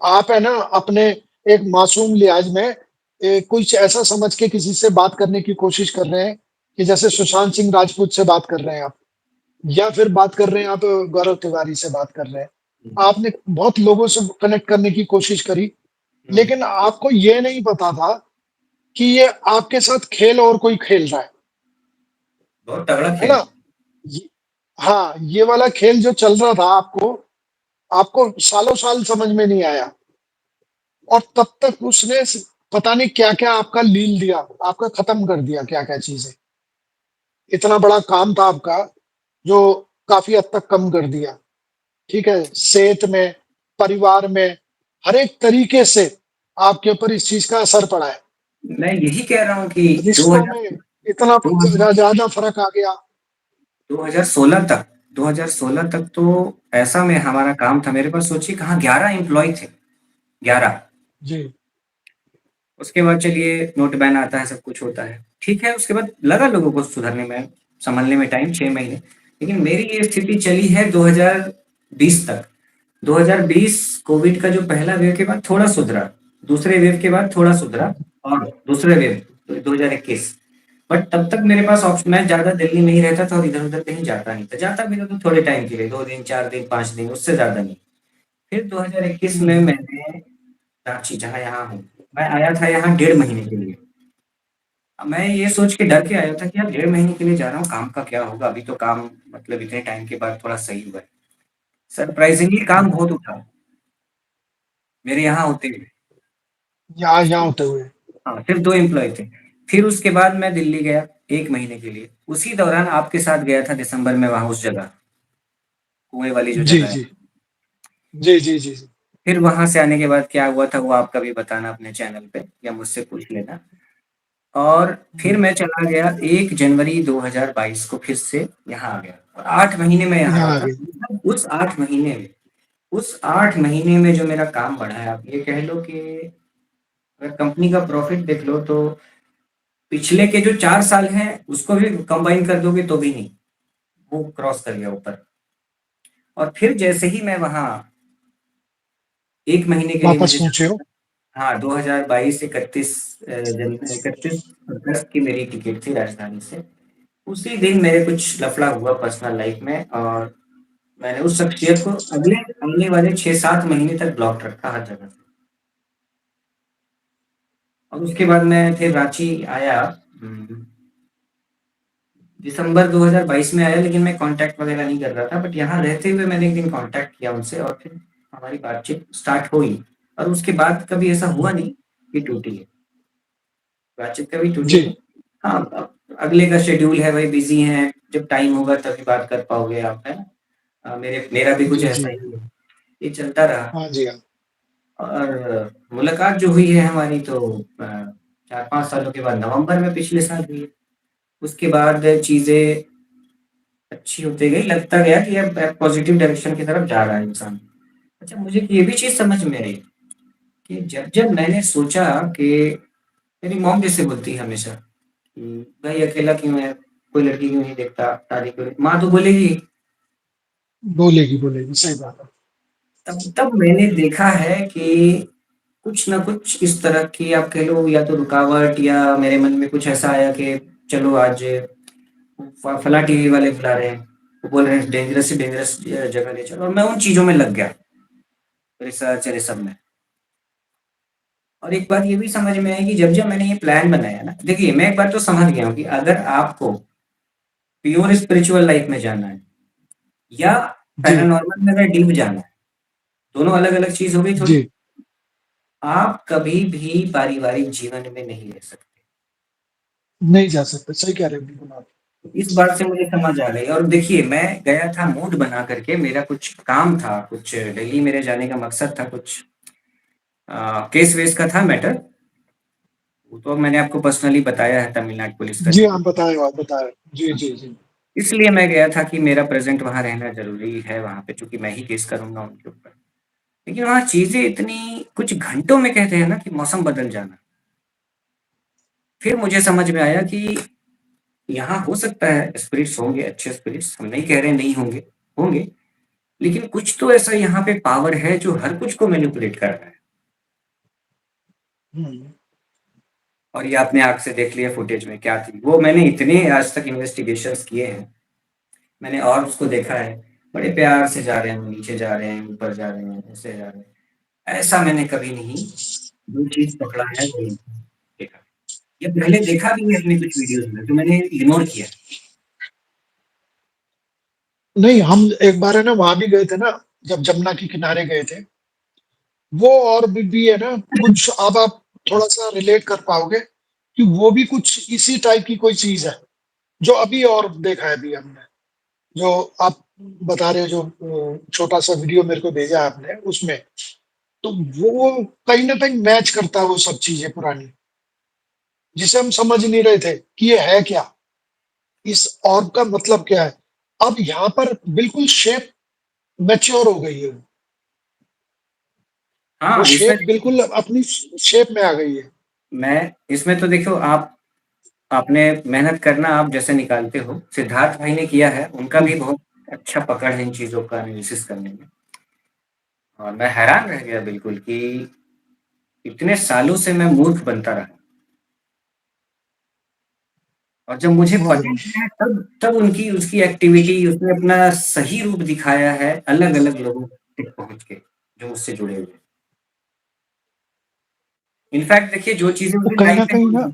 आप है ना अपने एक मासूम लिहाज में कुछ ऐसा समझ के किसी से बात करने की कोशिश कर रहे हैं कि जैसे सुशांत सिंह राजपूत से बात कर रहे हैं आप, या फिर बात कर रहे हैं आप गौरव तिवारी से बात कर रहे हैं। हुँ, आपने बहुत लोगों से कनेक्ट करने की कोशिश करी, हुँ, लेकिन आपको ये नहीं पता था कि ये आपके साथ खेल और कोई खेल रहा बहुत तगड़ा है खेल ना? है। ये हाँ, ये वाला खेल जो चल रहा था आपको, आपको सालों-साल समझ में नहीं आया और तब तक उसने पता नहीं क्या-क्या आपका लील दिया, आपका खत्म कर दिया क्या-क्या चीज़ें। इतना बड़ा काम था आपका, जो काफ़ी हद तक कम कर दिया, ठीक है? सेहत में, परिवार में, हर एक तरीके से आपके ऊपर इस चीज़ का असर पड़ा है। मैं यही कह रहा हूँ कि रिश्तों 2000 में इतना 2000 ज़्यादा फ़र्क आ गया। 2016 तक 2016 तक तो ऐसा में हमारा काम था, मेरे पास सोचिए कहाँ 11 एम्प्लॉयी थे, 11। जी, उसके बाद चलिए नोट बैन आता है, सब कुछ होता है। ठीक है, उसके बाद लगा लोगों को सुधरने में, सँभलने में टाइम 6 महीने। लेकिन मेरी ये स्थिति चली है 2020 तक। 2020 कोविड का जो पहला वेव के बाद थोड़ा सुधरा, दूसरे वेव के बाद थोड़ा सुधरा और दूसरे वेव तो 2021। बट तब तक मेरे पास मैं ज़्यादा दिल्ली में ही रहता था और इधर-उधर कहीं जाता नहीं था। जाता भी था तो थोड़े टाइम के लिए, 2 दिन, 4 दिन, 5 दिन, उससे ज़्यादा नहीं। फिर 2021 हुँ, में मैंने रांची, जहाँ यहाँ हूँ, मैं आया था यहाँ 1.5 महीने के लिए। अब मैं ये सोच के डर के आया था कि यार 1.5 महीने के लिए जा रहा हूँ, काम का क्या होगा? अभी तो काम मतलब इतने टाइम के बाद थोड़ा सही हुआ है। सरप्राइज़िंगली काम हुँ। बहुत उठा, मेरे यहाँ होते हुए। यहाँ होते हुए। हाँ, सिर्फ़ 2 एम्प्लॉयी थे। फिर उसके बाद मैं दिल्ली गया 1 महीने के लिए। उसी दौरान आपके साथ गया था दिसंबर में वहाँ उस जगह, कुएँ वाली जो जी, जगह है। जी। जी, जी, जी, जी। फिर वहाँ से आने के बाद क्या हुआ था वो आप कभी बताना अपने चैनल पे या मुझसे पूछ लेना। और फिर हुँ, मैं चला गया 1 जनवरी 2022 को फिर से यहाँ आ गया और 8 महीने मैं यहाँ यहाँ रहा आ था। गए। मतलब उस 8 महीने में जो मेरा काम बढ़ा है, आप ये कह लो कि अगर कंपनी का प्रॉफ़िट देख लो तो पिछले के जो 4 साल हैं उसको भी कंबाइन कर दोगे तो भी नहीं, वो क्रॉस कर गया ऊपर। और फिर जैसे ही मैं वहाँ 1 महीने के लिए वापस मुझे पहुँचे जाना हो? था। हाँ, 2022 31 अगस्त की मेरी टिकट थी राजधानी से। उसी दिन मेरे कुछ लफड़ा हुआ पर्सनल लाइफ में और मैंने उस शख्सियत को अगले आने वाले 6-7 महीने तक ब्लॉक रखा हर जगह से। और उसके बाद मैं फिर रांची आया दिसंबर 2022 में आया, लेकिन मैं कॉन्टैक्ट वगैरह नहीं कर रहा था, बट यहाँ रहते हुए मैंने एक दिन कॉन्टैक्ट किया उनसे और फिर हमारी बातचीत स्टार्ट हुई और उसके बाद कभी ऐसा हुआ हुँ, नहीं कि टूटी है, बातचीत कभी टूटी जी, नहीं। हाँ, अब अगले का शेड्यूल है, भाई बिज़ी हैं, जब टाइम होगा तभी बात कर पाओगे आप, है ना? मेरा भी कुछ जी, ऐसा जी। ही है, ये चलता रहा। हाँ जी, हाँ। और मुलाकात जो हुई है हमारी तो 4-5 सालों के बाद नवंबर में पिछले साल हुई है। उसके बाद चीज़ें अच्छी होती गई, लगता गया कि अब पॉज़िटिव डायरेक्शन की तरफ जा रहा है इंसान। अच्छा, मुझे ये भी चीज़ समझ में आई कि जब मैंने सोचा कि मेरी मॉम जैसे बोलती है हमेशा कि भाई अकेला क्यों है? कोई लड़की क्यों नहीं देखता? शादी क्यों नहीं, माँ तो बोलेगी। बोलेगी, बोलेगी, सही बात है। तब तब मैंने देखा है कि कुछ न कुछ इस तरह की आप कह लो या तो रुकावट या मेरे मन में कुछ ऐसा आया कि चलो आज फलां टीवी वाले बुला रहे हैं, वो बोल रहे हैं डेंजरस से डेंजरस जगह ले चलो और मैं उन चीज़ों में लग गया, रिसर्च ये सब में। और एक बात ये भी समझ में आई कि जब मैंने ये प्लान बनाया ना, देखिए मैं एक बार तो समझ गया हूँ कि अगर आपको प्योर स्पिरिचुअल लाइफ में जाना है या जी, पैरानॉर्मल में अगर डीप जाना है, दोनों अलग-अलग चीज़ हो गई थोड़ी। जी। आप कभी भी पारिवारिक जीवन में नहीं रह सकते। नहीं जा सकते, सही कह रहे हो बिल्कुल आप। इस बात से मुझे समझ आ गई और देखिए मैं गया था मूड बना करके, मेरा कुछ काम था, कुछ दिल्ली मेरे जाने का मकसद था, कुछ केस-वेस का था मैटर, वो तो मैंने आपको पर्सनली बताया है तमिलनाडु पुलिस का जी, जो आप बताएँ, आप बताएँ। जी, हाँ, जी, जी। इसलिए मैं गया था कि मेरा प्रेज़ेंट वहाँ रहना ज़रूरी है वहाँ पे, चूँकि मैं ही केस करूँगा उनके ऊपर। लेकिन वहाँ चीज़ें इतनी कुछ घंटों में कहते हैं ना कि मौसम बदल जाना। फिर मुझे समझ में आया कि यहाँ हो सकता है स्पिरिट्स होंगे, अच्छे स्पिरिट्स, हम नहीं कह रहे नहीं होंगे, होंगे, लेकिन कुछ तो ऐसा यहाँ पे पावर है जो हर कुछ को मैनिपुलेट कर रहा है। हुँ। और ये आपने आँख से देख लिया फुटेज में क्या थी। वो मैंने इतने आज तक इन्वेस्टिगेशंस किए हैं, मैंने ऑर्ब्स को देखा है, बड़े प्यार से जा रहे हैं, नीचे जा रहे हैं, ऊपर जा रहे हैं, ऐसे जा रहे हैं। ऐसा मैंने कभी नहीं जो चीज़ पकड़ा है वो देखा। ये पहले देखा भी है अपनी कुछ वीडियोज़ में, तो मैंने इग्नोर किया। नहीं, हम एक बार है ना वहाँ भी गए थे ना, जब जमुना के किनारे गए थे। वो और भी है ना, कुछ अब आप थोड़ा-सा रिलेट कर पाओगे कि वो भी कुछ इसी टाइप की कोई चीज़ है, जो अभी और देखा है अभी हमने। जो आप बता रहे हो जो छोटा-सा वीडियो मेरे को भेजा आपने उसमें, तो वो कहीं न कहीं मैच करता है वो सब चीज़ें पुरानी, जिसे हम समझ नहीं रहे थे कि ये है क्या? इस ऑर्ब का मतलब क्या है? अब यहाँ पर बिल्कुल शेप मैच्योर हो गई है। वो हाँ, इसमें शेप बिल्कुल अपनी शेप में आ गई है। मैं इसमें तो देखो आपने मेहनत करना आप जैसे निकालते हो, सिद्धार्थ भाई ने किया है, उनका हुँ, भी बहुत अच्छा पकड़ है इन चीज़ों का एनालिसिस करने में। और मैं हैरान रह गया बिल्कुल कि इतने सालों से मैं मूर्ख बनता रहा। और जब मुझे समझ पता रहा हूँ। चला तब तब उनकी उसकी एक्टिविटी उसने अपना सही रूप दिखाया है अलग-अलग लोगों तक पहुँच के, जो मुझसे जुड़े हुए हैं। इनफैक्ट देखिए जो चीज़ें वो मुझे कहीं लाइफ़ न में कहीं हो ना रही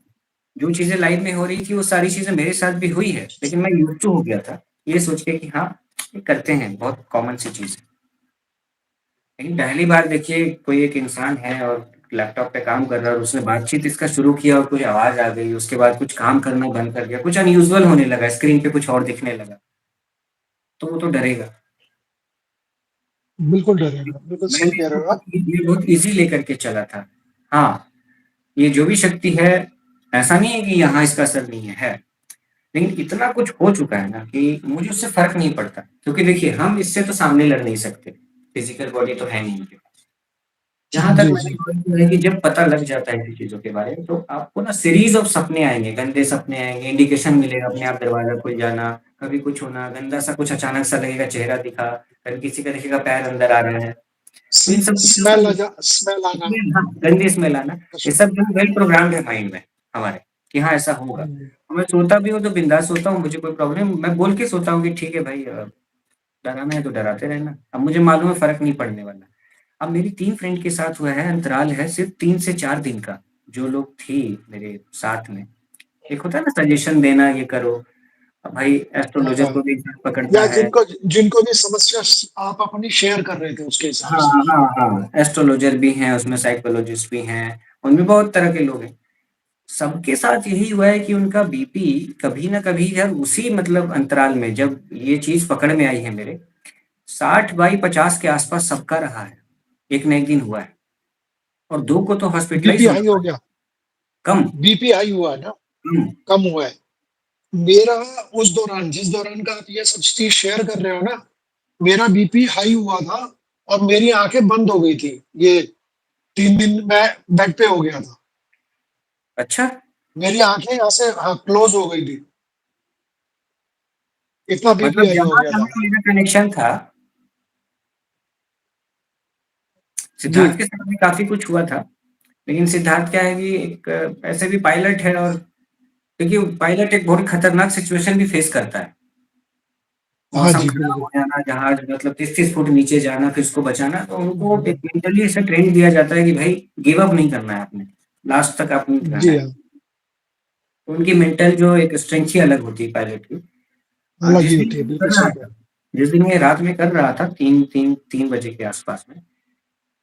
जो चीज़ें लाइफ़ में हो रही थी वो सारी चीज़ें मेरे साथ भी हुई है, लेकिन मैं यूज़्ड टू हो गया था, ये सोच के कि हाँ, ये करते हैं, बहुत कॉमन सी चीज़ है। लेकिन पहली बार देखिए कोई एक इंसान है और लैपटॉप पे काम कर रहा है और उसने बातचीत इसका शुरू किया और कोई आवाज़ आ गई, उसके बाद कुछ काम करना बंद कर दिया, कुछ अनयूजुअल होने लगा, स्क्रीन पे कुछ और दिखने लगा, तो वो तो डरेगा। बिल्कुल डरेगा, बिल्कुल मैंने सही कह रहे इसको हो आप। बहुत ईज़ी लेकर के चला था। हाँ, ये जो भी शक्ति है, ऐसा नहीं है कि यहाँ इसका असर नहीं है, है। लेकिन इतना कुछ हो चुका है ना कि मुझे उससे फ़र्क नहीं पड़ता। क्योंकि देखिए हम इससे तो सामने लड़ नहीं सकते, फ़िज़िकल बॉडी तो है नहीं इनके पास। जहाँ तक जी, मैंने जी। नॉलेज किया है कि जब पता लग जाता है ऐसी चीज़ों के बारे में, तो आपको ना सीरीज़ ऑफ सपने आएँगे, गंदे सपने आएँगे, इंडिकेशन मिलेगा अपने आप दरवाज़ा खुल जाना, कभी कुछ होना, गंदा-सा कुछ अचानक सा लगेगा चेहरा दिखा, कभी किसी का दिखेगा पैर अंदर आ रहा है। तो इन सब चीज़ों को स्मेल आना। हाँ, गंदी स्मेल आना, ये सब जो वेल प्रोग्राम्ड है माइंड में हमारे, कि हाँ, ऐसा होगा। हुँ, और मैं सोता भी हूँ तो बिंदास सोता हूँ, मुझे कोई प्रॉब्लम मैं बोल के सोता हूँ कि ठीक है भाई डराना है तो डराते रहना। अब मुझे मालूम है फ़र्क नहीं पड़ने वाला। अब मेरी 3 फ्रेंड के साथ हुआ है, अंतराल है सिर्फ़ 3 से 4 दिन का। जो लोग थी मेरे साथ में, एक होता है ना सजेशन देना ये करो, अब भाई एस्ट्रोलॉजर हाँ। को भी इंसान पकड़ता या है। जिनको भी समस्या आप अपनी शेयर कर रहे थे उसके हिसाब हाँ, से। हाँ, हाँ, एस्ट्रोलॉजर भी हैं, उसमें साइकोलॉजिस्ट भी हैं, उनमें बहुत तरह के लोग हैं। सबके साथ यही हुआ है कि उनका बीपी कभी न कभी हर उसी मतलब अंतराल में जब ये चीज़ पकड़ में आई है मेरे, 60/50 के आस-पास सबका रहा है। एक ना एक दिन हुआ है और 2 को तो बीपी हॉस्पिटलाइज़ होना हाई हो पड़ा। गया, कम, बीपी हाई हुआ है ना, कम। कम हुआ है। मेरा उस दौरान जिस दौरान का आप ये सब चीज़ शेयर कर रहे हो ना, मेरा बीपी हाई हुआ था और मेरी आँखें बंद हो गई थी। ये 3 दिन मैं बेड पे हो गया था। अच्छा, मेरी आँखें यहाँ से हाँ, क्लोज़ हो गई थी। इतना बीपी मतलब हाई हो गया जहाँ-जहाँ था। मेरा कनेक्शन था, जी, सिद्धार्थ के साथ भी काफ़ी कुछ हुआ था। लेकिन सिद्धार्थ क्या है कि एक ऐसे भी पायलट है और देखिए पायलट एक बहुत खतरनाक सिचुएशन भी फेस करता है। हाँ मौसम जी, खराब बिल्कुल। हो जाना, जहाज मतलब 30-30 फुट नीचे जाना, फिर उसको बचाना, तो उनको हुँ, एक मेंटली ऐसा ट्रेन दिया जाता है कि भाई गिव अप नहीं करना है आपने, लास्ट तक आपने जाना जी है। हाँ, तो उनकी मेंटल जो एक स्ट्रेंथ ही अलग होती है पायलट की। अलग ही जिस दिन होती है, ये बिल्कुल कर सही रहा कह था रहे हैं। जिस दिन ये रात में कर रहा था 3 बजे के आस-पास में,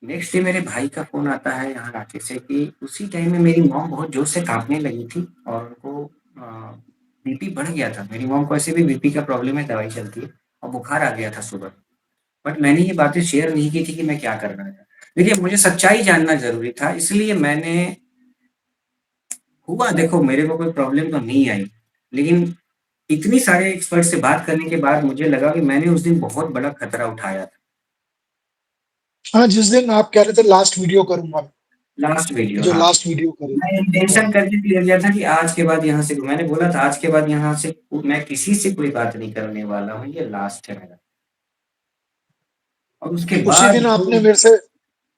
नेक्स्ट डे मेरे भाई का फ़ोन आता है यहाँ रांची से कि उसी टाइम में मेरी मॉम बहुत ज़ोर से काँपने लगी थी और उनको बीपी बढ़ गया था। मेरी मॉम को ऐसे भी बीपी का प्रॉब्लम है, दवाई चलती है और बुखार आ गया था सुबह। बट मैंने ये बातें शेयर नहीं की थी कि मैं क्या कर रहा था। देखिए, मुझे सच्चाई जानना ज़रूरी था, इसलिए मैंने हुआ देखो मेरे को कोई प्रॉब्लम तो नहीं आई, लेकिन इतनी सारे एक्सपर्ट से बात करने के बाद मुझे लगा कि मैंने उस दिन बहुत बड़ा खतरा उठाया था। हाँ, जिस दिन आप कह रहे थे लास्ट वीडियो करूँगा, लास्ट वीडियो, जो हाँ। लास्ट वीडियो करी मैं थी। इंटेंशन हाँ, करके क्लियर किया था कि आज के बाद यहाँ से मैंने बोला था आज के बाद यहाँ से मैं किसी से कोई बात नहीं करने वाला हूँ, ये लास्ट है मेरा। और उसके उसी बाद दिन जो आपने मेरे से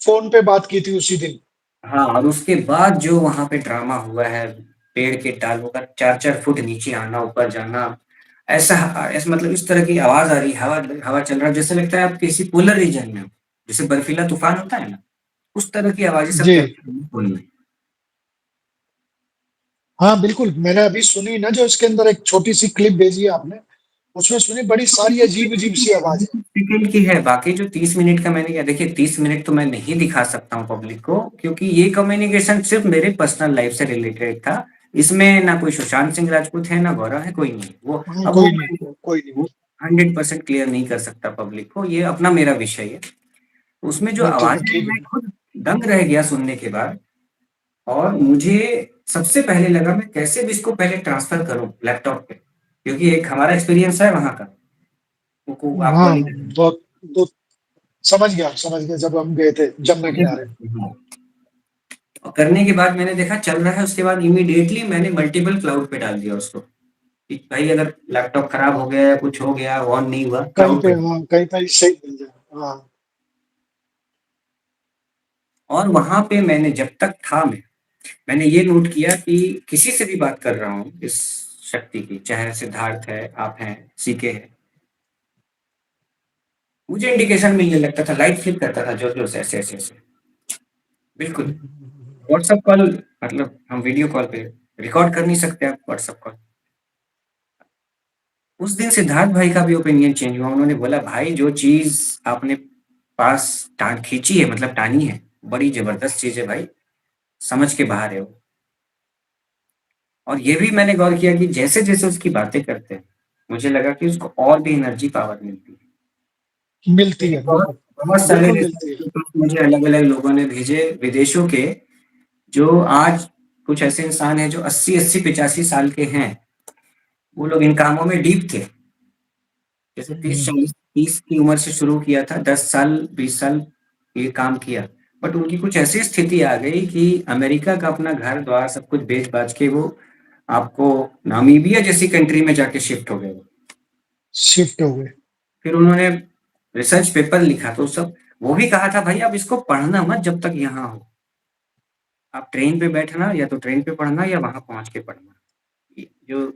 फ़ोन पे बात की थी उसी दिन। हाँ, और उसके बाद जो वहाँ पे ड्रामा हुआ है, पेड़ के डालों का 4-4 फुट नीचे आना, ऊपर जाना, ऐसा मतलब इस तरह की आवाज़ आ रही है, हवा हवा चल रहा है, जैसे लगता है आप किसी पोलर रीजन में हो। जैसे बर्फीला तूफ़ान होता है ना, उस तरह की आवाज़ें सब जी। कैप्चर हुई फ़ोन में। हाँ, बिल्कुल, मैंने अभी सुनी ना जो इसके अंदर एक छोटी-सी क्लिप भेजी है आपने, उसमें सुनी बड़ी सारी अजीब-अजीब सी आवाज़ें। सेकंड की है, बाकी जो 30 मिनट का मैंने किया देखिए 30 मिनट तो मैं नहीं दिखा सकता हूँ पब्लिक को क्योंकि ये कम्युनिकेशन सिर्फ़ मेरे पर्सनल लाइफ़ से रिलेटेड था। इसमें ना कोई सुशांत सिंह राजपूत है, ना गौरव है, कोई नहीं। हाँ, कोई नहीं, कोई नहीं। वो 100% क्लियर नहीं कर सकता पब्लिक को, ये अपना मेरा विषय है। उसमें जो वो तो आवाज़ें ठीक मैं है। खुद दंग रह गया सुनने के बाद और मुझे सबसे पहले लगा मैं कैसे भी इसको पहले ट्रांसफ़र करूँ लैपटॉप पे, क्योंकि एक हमारा एक्सपीरियंस है वहाँ का, वो को आपको हाँ, नहीं बहुत तो समझ गया जब हम गए थे जमुना किनारे। और करने के बाद मैंने देखा चल रहा है, उसके बाद इमीडिएटली मैंने मल्टीपल क्लाउड पे डाल दिया उसको, कि भाई अगर लैपटॉप खराब हो गया या कुछ हो गया, ऑन नहीं हुआ, कहीं क्लाउड पे पे। हाँ, कहीं पे सही मिल जाए। हाँ, और वहाँ पे मैंने जब तक था मैंने ये नोट किया कि किसी से भी बात कर रहा हूँ इस शक्ति की, चाहे सिद्धार्थ है, आप हैं, सीके है, मुझे इंडिकेशन मिलने लगता था, लाइट फ्लिप करता था जोर-जोर से ऐसे-ऐसे। बिल्कुल, व्हाट्सएप कॉल मतलब हम वीडियो कॉल पे रिकॉर्ड कर नहीं सकते आप व्हाट्सएप कॉल। उस दिन सिद्धार्थ भाई का भी ओपिनियन चेंज हुआ। उन्होंने बोला भाई जो चीज़ आपने पास टाँग खींची है मतलब टानी है, बड़ी ज़बरदस्त चीज़ है भाई, समझ के बाहर है वो। और ये भी मैंने गौर किया कि जैसे-जैसे उसकी बातें करते हैं, मुझे लगा कि उसको और भी एनर्जी पावर मिलती है। मिलती क्योंकि है, बहुत बिल्कुल। बहुत सारे बिल्कुल मिलती है। रिसर्च मुझे अलग-अलग लोगों ने भेजे विदेशों के, जो आज कुछ ऐसे इंसान हैं जो 80-80, 85 साल के हैं, वो लोग इन कामों में डीप थे। जैसे 30-40 30 की उम्र से शुरू किया था, 10 साल, 20 साल ये काम किया। बट उनकी कुछ ऐसी स्थिति आ गई कि अमेरिका का अपना घर-द्वार सब कुछ बेच-बाच के वो आपको नामीबिया जैसी कंट्री में जाके शिफ्ट हो गए वो। शिफ्ट हो गए। फिर उन्होंने रिसर्च पेपर लिखा तो सब वो भी कहा था भाई आप इसको पढ़ना मत जब तक यहाँ हो। आप ट्रेन पे बैठना या तो ट्रेन पे पढ़ना या वहाँ पहुँच के पढ़ना। ये जो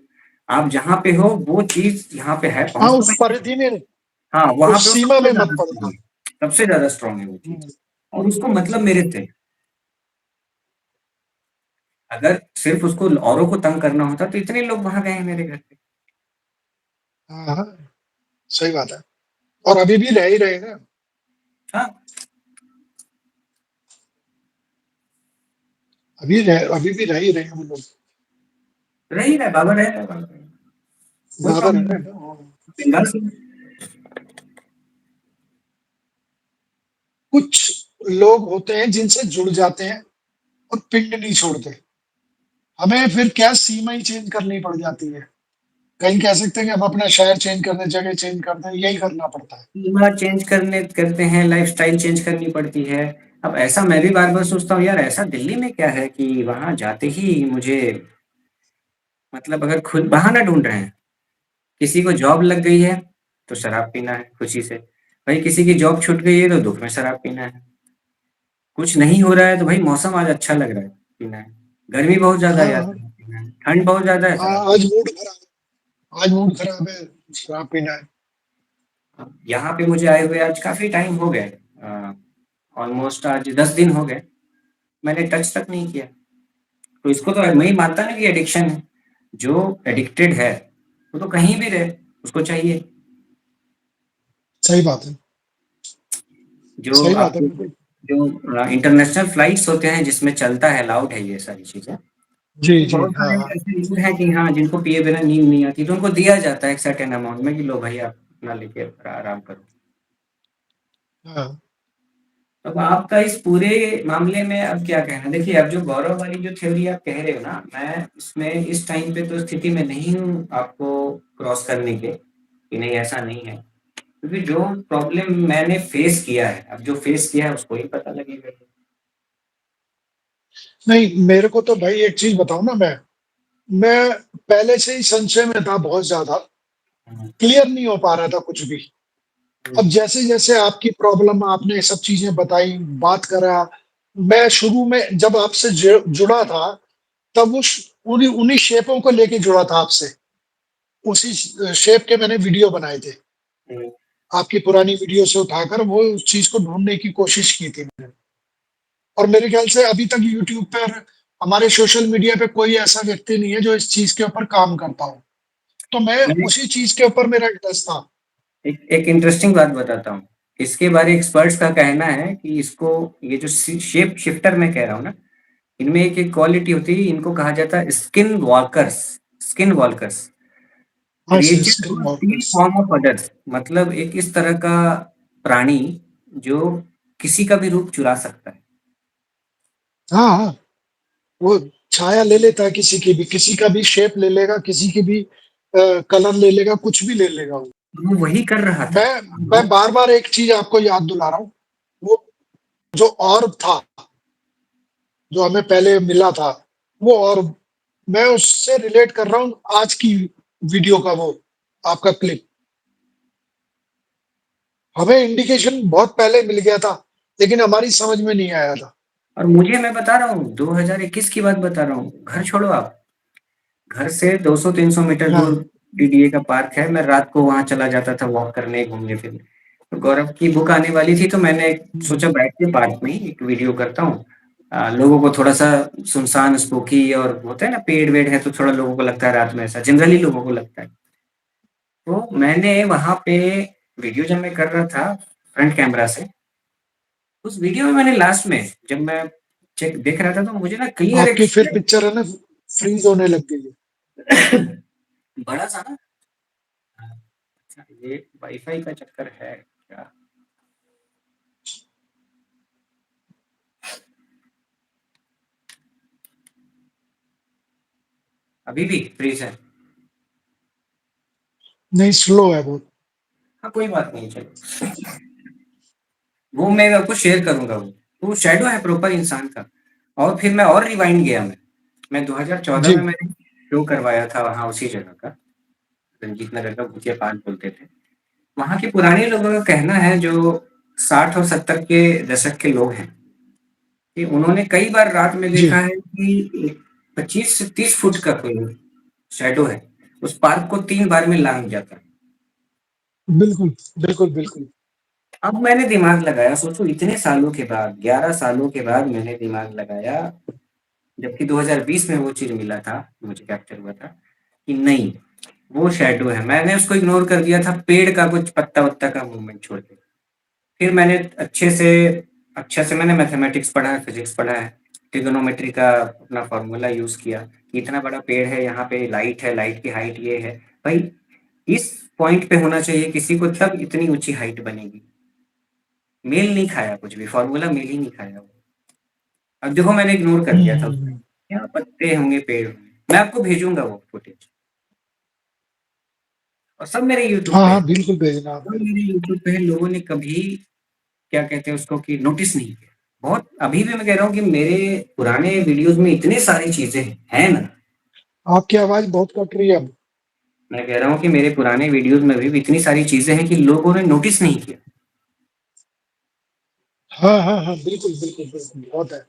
आप जहाँ पे हो वो चीज़ यहाँ पे है, हाँ, पहुँच तो उस गई। परिधि में, हाँ, वहाँ उस पे वो सीमा सबसे में मत ज़्यादा पड़ना। स्ट्रॉन्ग है, सबसे ज़्यादा स्ट्रॉन्ग है वो चीज़ हुँ, और उसको मतलब मेरे से अगर सिर्फ़ उसको औरों को तंग करना होता तो इतने लोग वहाँ गए हैं मेरे घर पे। हाँ, हाँ, सही बात है। और अभी भी रह ही रहे हैं ना, हाँ, अभी भी रह ही रहे हैं वो लोग। रह ही रहा है, बाबा रह रहा है, बाबा रह रहा है। कोई बराबर है प्रॉब्लम नहीं, ना? हाँ। बिंदास है। कुछ लोग होते हैं जिनसे जुड़ जाते हैं और पिंड नहीं छोड़ते। हमें फिर क्या सीमा ही चेंज करनी पड़ जाती है। कहीं कह सकते हैं कि हम अपना शहर चेंज कर दें, जगह चेंज कर दें, यही करना पड़ता है। सीमा चेंज करने करते हैं, लाइफ़स्टाइल चेंज करनी पड़ती है। अब ऐसा मैं भी बार-बार सोचता हूँ यार ऐसा दिल्ली में क्या है कि वहाँ जाते ही मुझे मतलब अगर खुद बहाना ढूँढ रहे हैं, किसी को जॉब लग गई है, तो शराब पीना है खुशी से। भाई किसी की जॉब छूट गई है तो दुःख में शराब पीना है। कुछ नहीं हो रहा है तो भाई मौसम आज अच्छा लग रहा है, पीना है। गर्मी बहुत ज़्यादा है हाँ, यार हाँ। शराब पीना है। ठंड बहुत ज़्यादा है शराब हाँ, पीना आज मूड खराब है, शराब पीना है। है। अब यहाँ पे मुझे आए हुए आज काफ़ी टाइम हो गए ऑलमोस्ट आज 10 दिन हो गए। मैंने टच तक नहीं किया। तो इसको तो मैं ही मानता ना कि एडिक्शन है। जो एडिक्टेड है, वो तो कहीं भी रहे, उसको चाहिए। सही बात है। जो सही बात है, आपके बिल्कुल। जो इंटरनेशनल फ्लाइट्स होते हैं जिसमें चलता है, अलाउड है ये सारी चीज़ें। जी, तो जी। बहुत हाँ, सारे हाँ। ऐसे लोग हैं कि हाँ, जिनको पिए बिना नींद नहीं आती, तो उनको दिया जाता है एक सर्टेन अमाउंट में कि लो भाई आप अपना लेके आराम करो। हाँ। अब आपका इस पूरे मामले में अब क्या कहना? देखिए, अब जो गौरव वाली जो थ्योरी आप कह रहे हो ना, मैं इसमें इस टाइम पे तो स्थिति में नहीं हूँ आपको क्रॉस करने के, कि नहीं ऐसा नहीं है। क्योंकि जो प्रॉब्लम मैंने फेस किया है, अब जो फेस किया है उसको ही पता लगेगा। नहीं, मेरे को तो भाई एक चीज़ बताऊँ ना मैं पहले से ही संशय में था बहुत ज़्यादा, हुँ, क्लियर नहीं हो पा रहा था कुछ भी। हुँ, अब जैसे-जैसे आपकी प्रॉब्लम आपने ये सब चीज़ें बताई, बात करा, मैं शुरू में जब आपसे जुड़ा था, तब उस उन्हीं उन्हीं शेपों को लेके जुड़ा था आपसे। उसी शेप के मैंने वीडियो बनाए थे। हुँ। आपकी पुरानी वीडियो से उठाकर वो उस चीज़ को ढूँढने की कोशिश की थी मैंने। और मेरे ख्याल से अभी तक यूट्यूब पर हमारे सोशल मीडिया पे कोई ऐसा व्यक्ति नहीं है जो इस चीज़ के ऊपर काम करता हो। तो मैं मैंने उसी चीज़ के ऊपर मेरा इंटरेस्ट था। एक एक इंटरेस्टिंग बात बताता हूँ। इसके बारे एक्सपर्ट्स का कहना है कि इसको ये जो शेप शिफ्टर मैं कह रहा हूँ ना, इनमें एक क्वालिटी होती है, इनको कहा जाता है स्किन वॉल्कर्स। हाँ, creature skin to steal walkers. Form of others, मतलब एक इस तरह का प्राणी जो किसी का भी रूप चुरा सकता है। हाँ, हाँ, वो छाया ले लेता है किसी की भी, किसी का भी शेप ले लेगा, किसी की भी कलर ले लेगा, कुछ भी ले लेगा वो। वो वही कर रहा था। मैं वो मैं बार-बार एक चीज़ आपको याद दिला रहा हूँ, वो जो ऑर्ब था, जो हमें पहले मिला था, वो ऑर्ब मैं उससे रिलेट कर रहा हूँ आज की वीडियो का वो आपका क्लिप। हमें इंडिकेशन बहुत पहले मिल गया था, लेकिन हमारी समझ में नहीं आया था। और मुझे मैं बता रहा हूँ 2021 की बात बता रहा हूँ। घर छोड़ो आप, घर से 200-300 मीटर हाँ, दूर डीडीए का पार्क है। मैं रात को वहाँ चला जाता था वॉक करने, घूमने-फिरने। तो गौरव की बुक आने वाली थी तो मैंने हुँ, सोचा बैठ के पार्क में ही एक वीडियो करता हूँ। लोगों को थोड़ा-सा सुनसान, स्पूकी और होता है ना पेड़-वेड़ है तो थोड़ा लोगों को लगता है रात में ऐसा, जनरली लोगों को लगता है। तो मैंने वहाँ पे वीडियो जब मैं कर रहा था फ्रंट कैमरा से, उस वीडियो में मैंने लास्ट में जब मैं चेक देख रहा था तो मुझे ना क्लियर एक आपकी फिर पिक्चर है ना फ्रीज़ होने लग गई है। बड़ा-सा ना। हाँ, अच्छा ये वाईफ़ाई का चक्कर है क्या? अभी भी फ्रीज़ है? नहीं, स्लो है बहुत। हाँ, कोई बात नहीं चलो। वो मैं आपको शेयर करूँगा वो। वो शैडो है प्रॉपर इंसान का। और फिर मैं और रिवाइंड गया मैं 2014 में जी, मैंने शो करवाया था वहाँ उसी जगह का, रंजीत नगर का भूतिया पार्क बोलते थे। वहाँ के पुराने लोगों का कहना है जो 60 और 70 के दशक के लोग हैं, कि उन्होंने कई बार रात में जी। देखा है कि 25 से 30 फुट का कोई शैडो है, उस पार्क को 3 बार में लांघ जाता है। बिल्कुल, बिल्कुल, बिल्कुल। अब मैंने दिमाग लगाया, सोचो इतने सालों के बाद, 11 सालों के बाद मैंने दिमाग लगाया, जबकि 2020 में वो चीज़ मिला था, मुझे कैप्चर हुआ था, कि नहीं, वो शैडो है। मैंने उसको इग्नोर कर दिया था पेड़ का कुछ पत्ता-वत्ता का मूवमेंट छोड़ के। फिर मैंने अच्छे से मैंने मैथमेटिक्स पढ़ा है, फिज़िक्स पढ़ा है, ट्रिगोनोमेट्री का अपना फ़ॉर्मूला यूज़ किया, कि इतना बड़ा पेड़ है, यहाँ पे लाइट है, लाइट की हाइट ये है। भाई, इस पॉइंट पे होना चाहिए किसी को तब इतनी ऊँची हाइट बनेगी। मेल नहीं खाया कुछ भी, फ़ॉर्मूला मेल ही नहीं खाया वो। अब देखो मैंने इग्नोर कर हुँ, दिया था हुँ, उसको। हुँ। क्या पत्ते होंगे, पेड़ होंगे। मैं आपको भेजूँगा वो फुटेज और सब मेरे यूट्यूब हाँ, पे है। हाँ, बिल्कुल भेजना आप सब मेरे मेरे को। यूट्यूब पे है, लोगों ने कभी क्या कहते हैं उसको कि नोटिस नहीं किया। बहुत अभी भी मैं कह रहा हूँ कि मेरे पुराने वीडियोज़ में इतनी सारी चीज़ें हैं ना, आपकी आवाज़ बहुत कट रही है अब। मैं कह रहा हूँ कि मेरे पुराने वीडियोज़ में भी इतनी सारी चीज़ें हैं कि लोगों ने नोटिस नहीं किया। हाँ, हाँ, हाँ, बिल्कुल, बिल्कुल, बिल्कुल, बहुत है।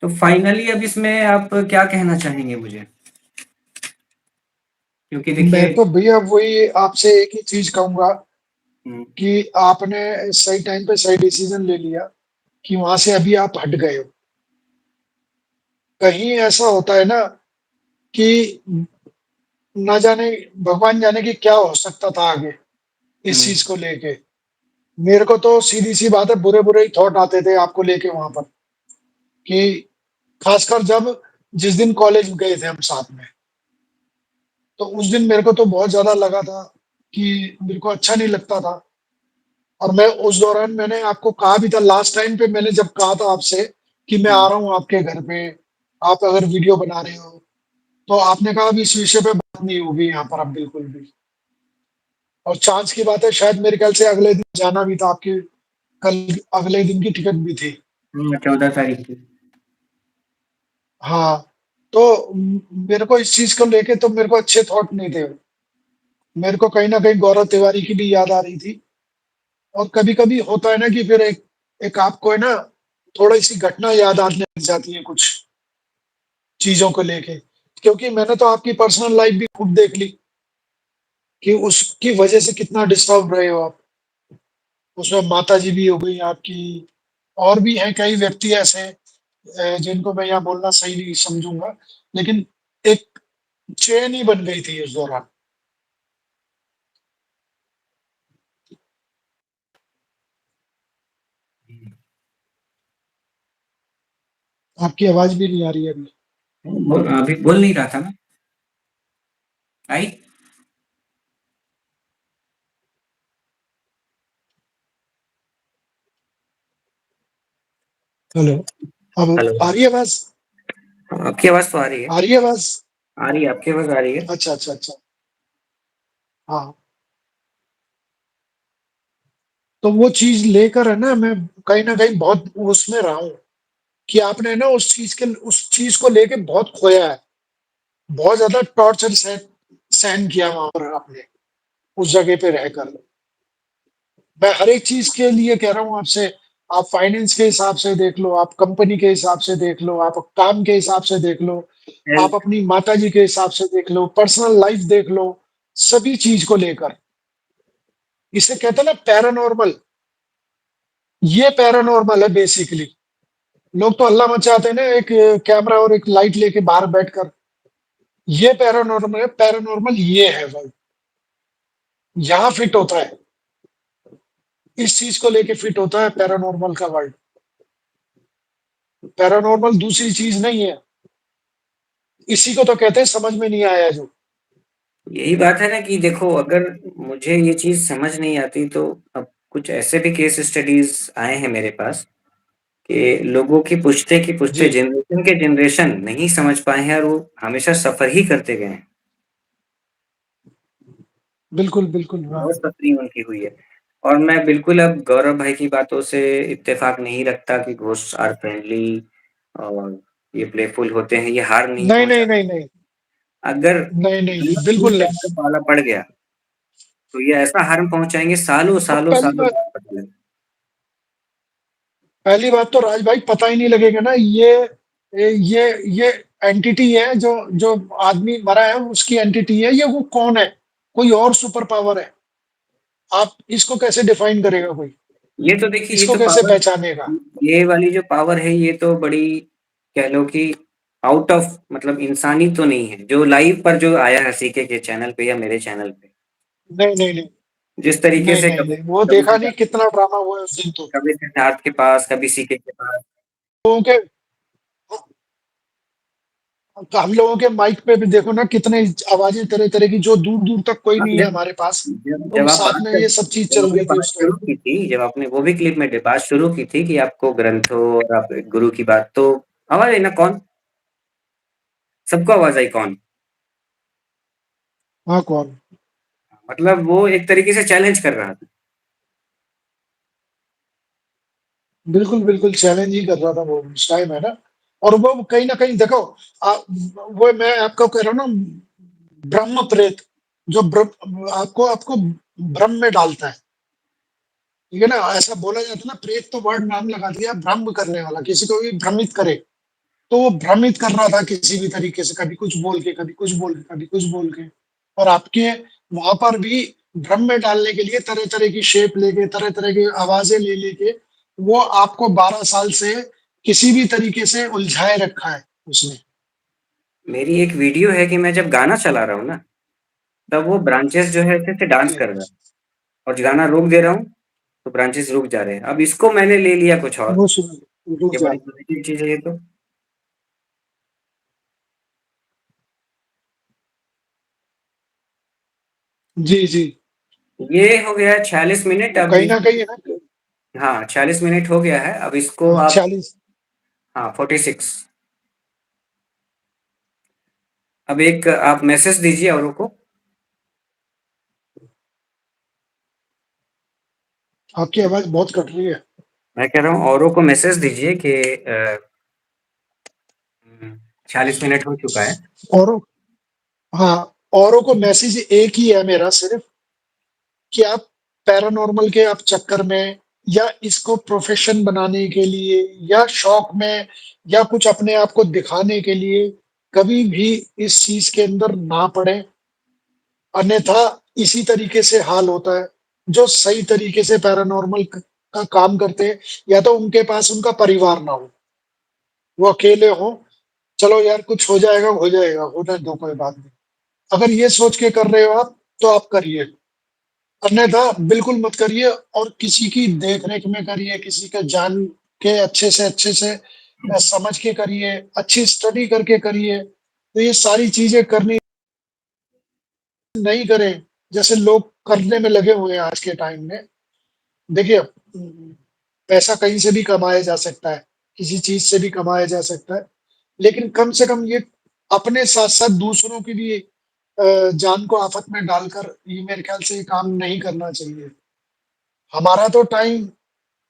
तो फाइनली अब इसमें आप क्या कहना चाहेंगे मुझे? क्योंकि मैं देखिए तो भैया वही आपसे एक ही चीज़ कहूँगा हुँ, कि आपने सही टाइम पे सही डिसीज़न ले लिया कि वहाँ से अभी आप हट गए हो। कहीं ऐसा होता है ना कि ना जाने भगवान जाने कि क्या हो सकता था आगे इस हुँ, चीज़ को लेके। मेरे को तो सीधी-सी बात है बुरे-बुरे ही थॉट आते थे आपको लेके वहाँ पर कि खासकर जब जिस दिन कॉलेज गए थे हम साथ में, तो उस दिन मेरे को तो बहुत ज़्यादा लगा था कि मेरे को अच्छा नहीं लगता था और मैं उस दौरान मैंने आपको कहा भी था लास्ट टाइम पे मैंने जब कहा था आपसे कि मैं हुँ, आ रहा हूँ आपके घर पे, आप अगर वीडियो बना रहे हो, तो आपने कहा अब इस विषय पे बात नहीं होगी यहाँ पर अब बिल्कुल भी। और चांस की बात है शायद मेरे ख्याल से अगले दिन जाना भी था आपकी, कल अगले दिन की टिकट भी थी। 14 तारीख की। हाँ, तो मेरे को इस चीज़ को लेके तो मेरे को अच्छे थॉट नहीं थे। मेरे को कहीं न कहीं गौरव तिवारी की भी याद आ रही थी। और कभी-कभी होता है ना कि फिर एक एक आपको है ना, थोड़ी-सी घटना याद आने लग जाती है कुछ चीज़ों को लेके। क्योंकि मैंने तो आपकी पर्सनल लाइफ़ भी खुद देख ली कि उसकी वजह से कितना डिस्टर्ब रहे हो आप। उसमें माताजी भी हो गई आपकी, और भी हैं कई व्यक्ति ऐसे जिनको मैं यहाँ बोलना सही नहीं समझूँगा। लेकिन एक चेन ही बन गई थी उस दौरान। आपकी आवाज़ भी नहीं आ रही है अभी। अभी बोल नहीं रहा था मैं। आई? हेलो, अब हेलो। आ रही है आवाज़? आपकी आवाज़ तो आ रही है। आ रही है आवाज़? आ रही है, आपकी आवाज़ आ रही है। अच्छा, अच्छा, अच्छा। हाँ, तो वो चीज़ लेकर है ना मैं कहीं न कहीं बहुत उसमें रहा हूँ कि आपने ना उस चीज़ को लेके बहुत खोया है। बहुत ज़्यादा टॉर्चर सहन किया वहाँ पर आपने, उस जगह पे रहकर। मैं हर एक चीज़ के लिए कह रहा हूँ आपसे, आप फाइनेंस के हिसाब से देख लो, आप कंपनी के हिसाब से देख लो, आप काम के हिसाब से देख लो, आप हेल्थ। अपनी माताजी के हिसाब से देख लो, पर्सनल लाइफ़ देख लो, सभी चीज़ को लेकर। इसे कहते हैं ना पैरानॉर्मल, ये पैरानॉर्मल है बेसिकली। लोग तो हल्ला मचाते हैं ना एक कैमरा और एक लाइट लेके बाहर बैठकर। ये पैरानॉर्मल है, पैरानॉर्मल ये है भाई। यहाँ फिट होता है, इस चीज़ को लेके फिट होता है पैरानॉर्मल का वर्ल्ड। पैरानॉर्मल दूसरी चीज़ नहीं है। इसी को तो कहते हैं समझ में नहीं आया जो। यही बात है ना कि देखो, अगर मुझे ये चीज़ समझ नहीं आती तो अब कुछ ऐसे भी केस स्टडीज़ आए हैं मेरे पास कि लोगों की पूछते की पूछते जी, जनरेशन के जनरेशन नहीं समझ पाए हैं और वो हमेशा सफ़र ही करते गए हैं। बिल्कुल, बिल्कुल, हाँ। बहुत सफरिंग उनकी हुई है। और मैं बिल्कुल अब गौरव भाई की बातों से इत्तेफ़ाक नहीं रखता कि घोस्ट्स आर फ्रेंडली और ये प्लेफुल होते हैं, ये हार्म नहीं नहीं, नहीं, पहुँचाते। नहीं, नहीं। अगर नहीं, नहीं, नहीं, गलत चीज़ बिल्कुल पे नहीं। इनका पाला पड़ गया, तो ये ऐसा हार्म पहुँचाएँगे सालों, अब सालों, सालों बाद पता लगे। पहली बात तो राज भाई पता ही नहीं लगेगा ना ये एंटिटी है जो जो आदमी मरा है उसकी एंटिटी है, ये वो कौन है? कोई और सुपर पावर है। आप इसको कैसे डिफाइन करेगा कोई? ये तो देखिए, ये इसको तो कैसे पावर, पहचानेगा? ये वाली जो पावर है, ये तो बड़ी कह लो कि आउट ऑफ मतलब इंसानी तो नहीं है, जो लाइव पर जो आया है सीके के चैनल पे या मेरे चैनल पे। नहीं, नहीं, नहीं। जिस तरीके नहीं, से नहीं, कभी नहीं। वो कभी देखा नहीं सिद्धार्थ कितना ड्रामा हुआ है उस दिन तो। कभी सिद्धार्थ के पास, कभी सीके के पास। लोगों के हम लोगों के माइक पे भी देखो ना कितने आवाज़ें तरह-तरह की जो दूर-दूर तक कोई हाँ, नहीं है जब हमारे पास। जब तो जब आप साथ बात में कर ये सब चीज़ जब चल आपने रही थी बात उस टाइम। शुरू की थी, जब आपने वो भी क्लिप में बात शुरू की थी कि आपको ग्रंथों और आप गुरु की बात, तो आवाज़ आई ना कौन? सबको आवाज़ आई कौन? हाँ, कौन? मतलब वो एक तरीके से चैलेंज कर रहा था। बिल्कुल, बिल्कुल चैलेंज ही कर रहा था वो उस टाइम है ना। और वो कहीं न कहीं देखो अ, वो मैं आपको कह रहा हूँ ना ब्रह्म प्रेत जो आपको आपको भ्रम में डालता है। ठीक है ना? ऐसा बोला जाता है ना प्रेत तो वर्ड नाम लगा दिया भ्रम करने वाला, किसी को भी भ्रमित करे। तो वो भ्रमित कर रहा था किसी भी तरीके से, कभी कुछ बोल के, कभी कुछ बोल के, कभी कुछ बोल के। और आपके वहाँ पर भी भ्रम में डालने के लिए तरह-तरह की शेप लेके, तरह-तरह की आवाज़ें ले लेके, वो आपको 12 साल से किसी भी तरीके से उलझाए रखा है उसने। मेरी एक वीडियो है कि मैं जब गाना चला रहा हूँ ना, तब वो ब्रांचेस जो है ऐसे-ऐसे डांस जी, कर रहा है और गाना रोक दे रहा हूँ, तो ब्रांचेस रुक जा रहे हैं। अब इसको मैंने ले लिया कुछ और, वो सुन रुक ये जा। बड़ी पॉज़िटिव चीज़ है ये तो। जी, जी। ये हो गया 46 मिनट वो अब कहीं न कहीं है ना हाँ, 40 मिनट हो गया है, अब इसको आप 40 हाँ, 46। अब एक आप मैसेज दीजिए औरों को। आपकी आवाज बहुत कट रही है। मैं कह रहा हूँ औरों को मैसेज दीजिए कि 46 मिनट हो चुका है। औरों हाँ, औरों को मैसेज एक ही है मेरा सिर्फ, कि आप पैरानॉर्मल के आप चक्कर में, या इसको प्रोफेशन बनाने के लिए, या शौक में, या कुछ अपने आप को दिखाने के लिए कभी भी इस चीज के अंदर ना पड़े। अन्यथा इसी तरीके से हाल होता है। जो सही तरीके से पैरानॉर्मल का काम करते हैं, या तो उनके पास उनका परिवार ना हो, वो अकेले हो, चलो यार कुछ हो जाएगा, होने दो, कोई बात नहीं। अगर ये सोच के कर रहे हो आप, तो आप करिए। अन्यथा बिल्कुल मत करिए। और किसी की देख रेख में करिए, किसी का जान के अच्छे से समझ के करिए, अच्छी स्टडी करके करिए। तो ये सारी चीजें करनी नहीं करें जैसे लोग करने में लगे हुए हैं आज के टाइम में। देखिए, पैसा कहीं से भी कमाया जा सकता है, किसी चीज से भी कमाया जा सकता है, लेकिन कम से कम ये अपने साथ साथ दूसरों की भी जान को आफत में डालकर ये मेरे ख्याल से ये काम नहीं करना चाहिए। हमारा तो टाइम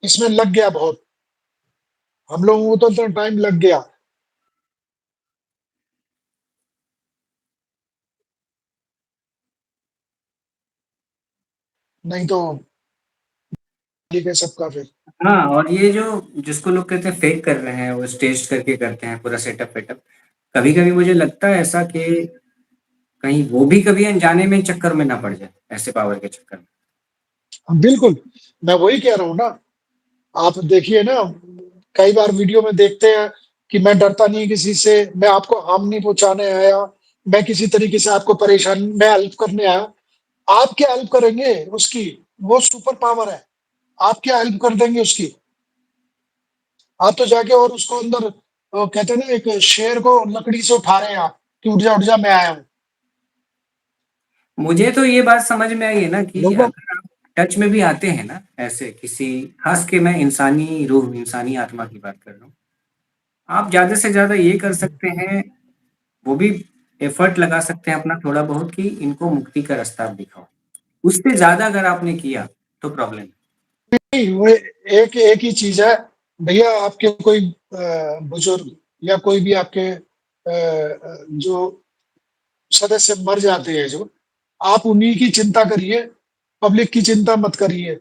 इसमें लग गया बहुत, हम लोगों को तो टाइम लग गया। नहीं तो ठीक है सबका फिर। हाँ, और ये जो जिसको लोग कहते हैं फेक कर रहे हैं, वो स्टेज करके करते हैं पूरा सेटअप वेटअप। कभी-कभी मुझे लगता है ऐसा कि कहीं वो भी कभी अनजाने में चक्कर में ना पड़ जाए, ऐसे पावर के चक्कर में। बिल्कुल, मैं वही कह रहा हूँ ना। आप देखिए ना, कई बार वीडियो में देखते हैं कि मैं डरता नहीं किसी से, मैं आपको हार्म नहीं पहुंचाने आया, मैं किसी तरीके से आपको परेशान, मैं हेल्प करने आया। आप क्या हेल्प करेंगे उसकी? वो सुपर पावर है, आप क्या हेल्प कर देंगे उसकी? आप तो जाके और उसको अंदर कहते हैं ना, एक शेर को लकड़ी से उठा रहे हैं आप, कि उठ जा मैं आया हूँ। मुझे तो ये बात समझ में आई है ना कि लोगों अगर आप टच में भी आते हैं ना ऐसे किसी, खास के मैं इंसानी रूह, इंसानी आत्मा की बात कर रहा हूँ। आप ज़्यादा से ज़्यादा ये कर सकते हैं, वो भी एफर्ट लगा सकते हैं अपना थोड़ा बहुत कि इनको मुक्ति का रास्ता आप दिखाओ। उससे ज़्यादा अगर आपने किया तो प्रॉब्लम है। नहीं, वो एक एक ही चीज है भैया। आपके कोई बुजुर्ग या कोई भी आपके जो सदस्य मर जाते हैं, जो आप उन्हीं की चिंता करिए, पब्लिक की चिंता मत करिए।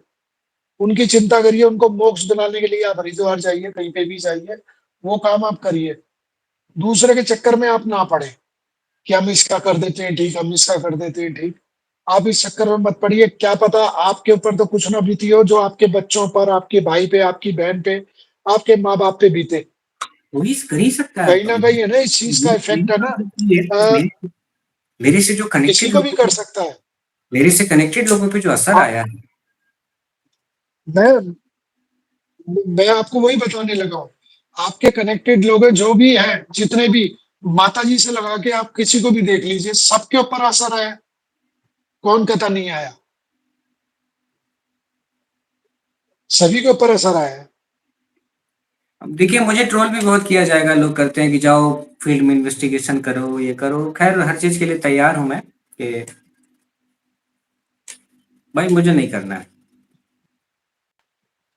उनकी चिंता करिए, उनको मोक्ष दिलाने के लिए आप हरिद्वार जाइए, कहीं पे भी जाइए, वो काम आप करिए। दूसरे के चक्कर में आप ना पड़े कि हम इसका कर देते हैं ठीक, हम इसका कर देते हैं ठीक। आप इस चक्कर में मत पड़िए। क्या पता आपके ऊपर तो कुछ ना बीती हो, जो आपके बच्चों पर, आपके भाई पे, आपकी बहन पे, आपके माँ बाप पे बीते। वही कर ही सकता है। कहीं ना कहीं है ना इस चीज का इफेक्ट है ना। अ, मेरे मेरे से जो किसी कनेक्टेड को भी लोगों कर पे, सकता है। मेरे से कनेक्टेड लोगों पे जो असर आप आया है। मैं मैं आपको वही बताने लगा हूँ। आपके कनेक्टेड लोग हैं जो भी हैं, जितने भी, माता जी से लगा के आप किसी को भी देख लीजिए, सबके ऊपर असर आया। कौन कहता नहीं आया? सभी के ऊपर असर आया है। अब देखिए, मुझे ट्रोल भी बहुत किया जाएगा, लोग करते हैं कि जाओ फील्ड में इन्वेस्टिगेशन करो, ये करो। खैर हर चीज़ के लिए तैयार हूँ मैं कि भाई मुझे नहीं करना है।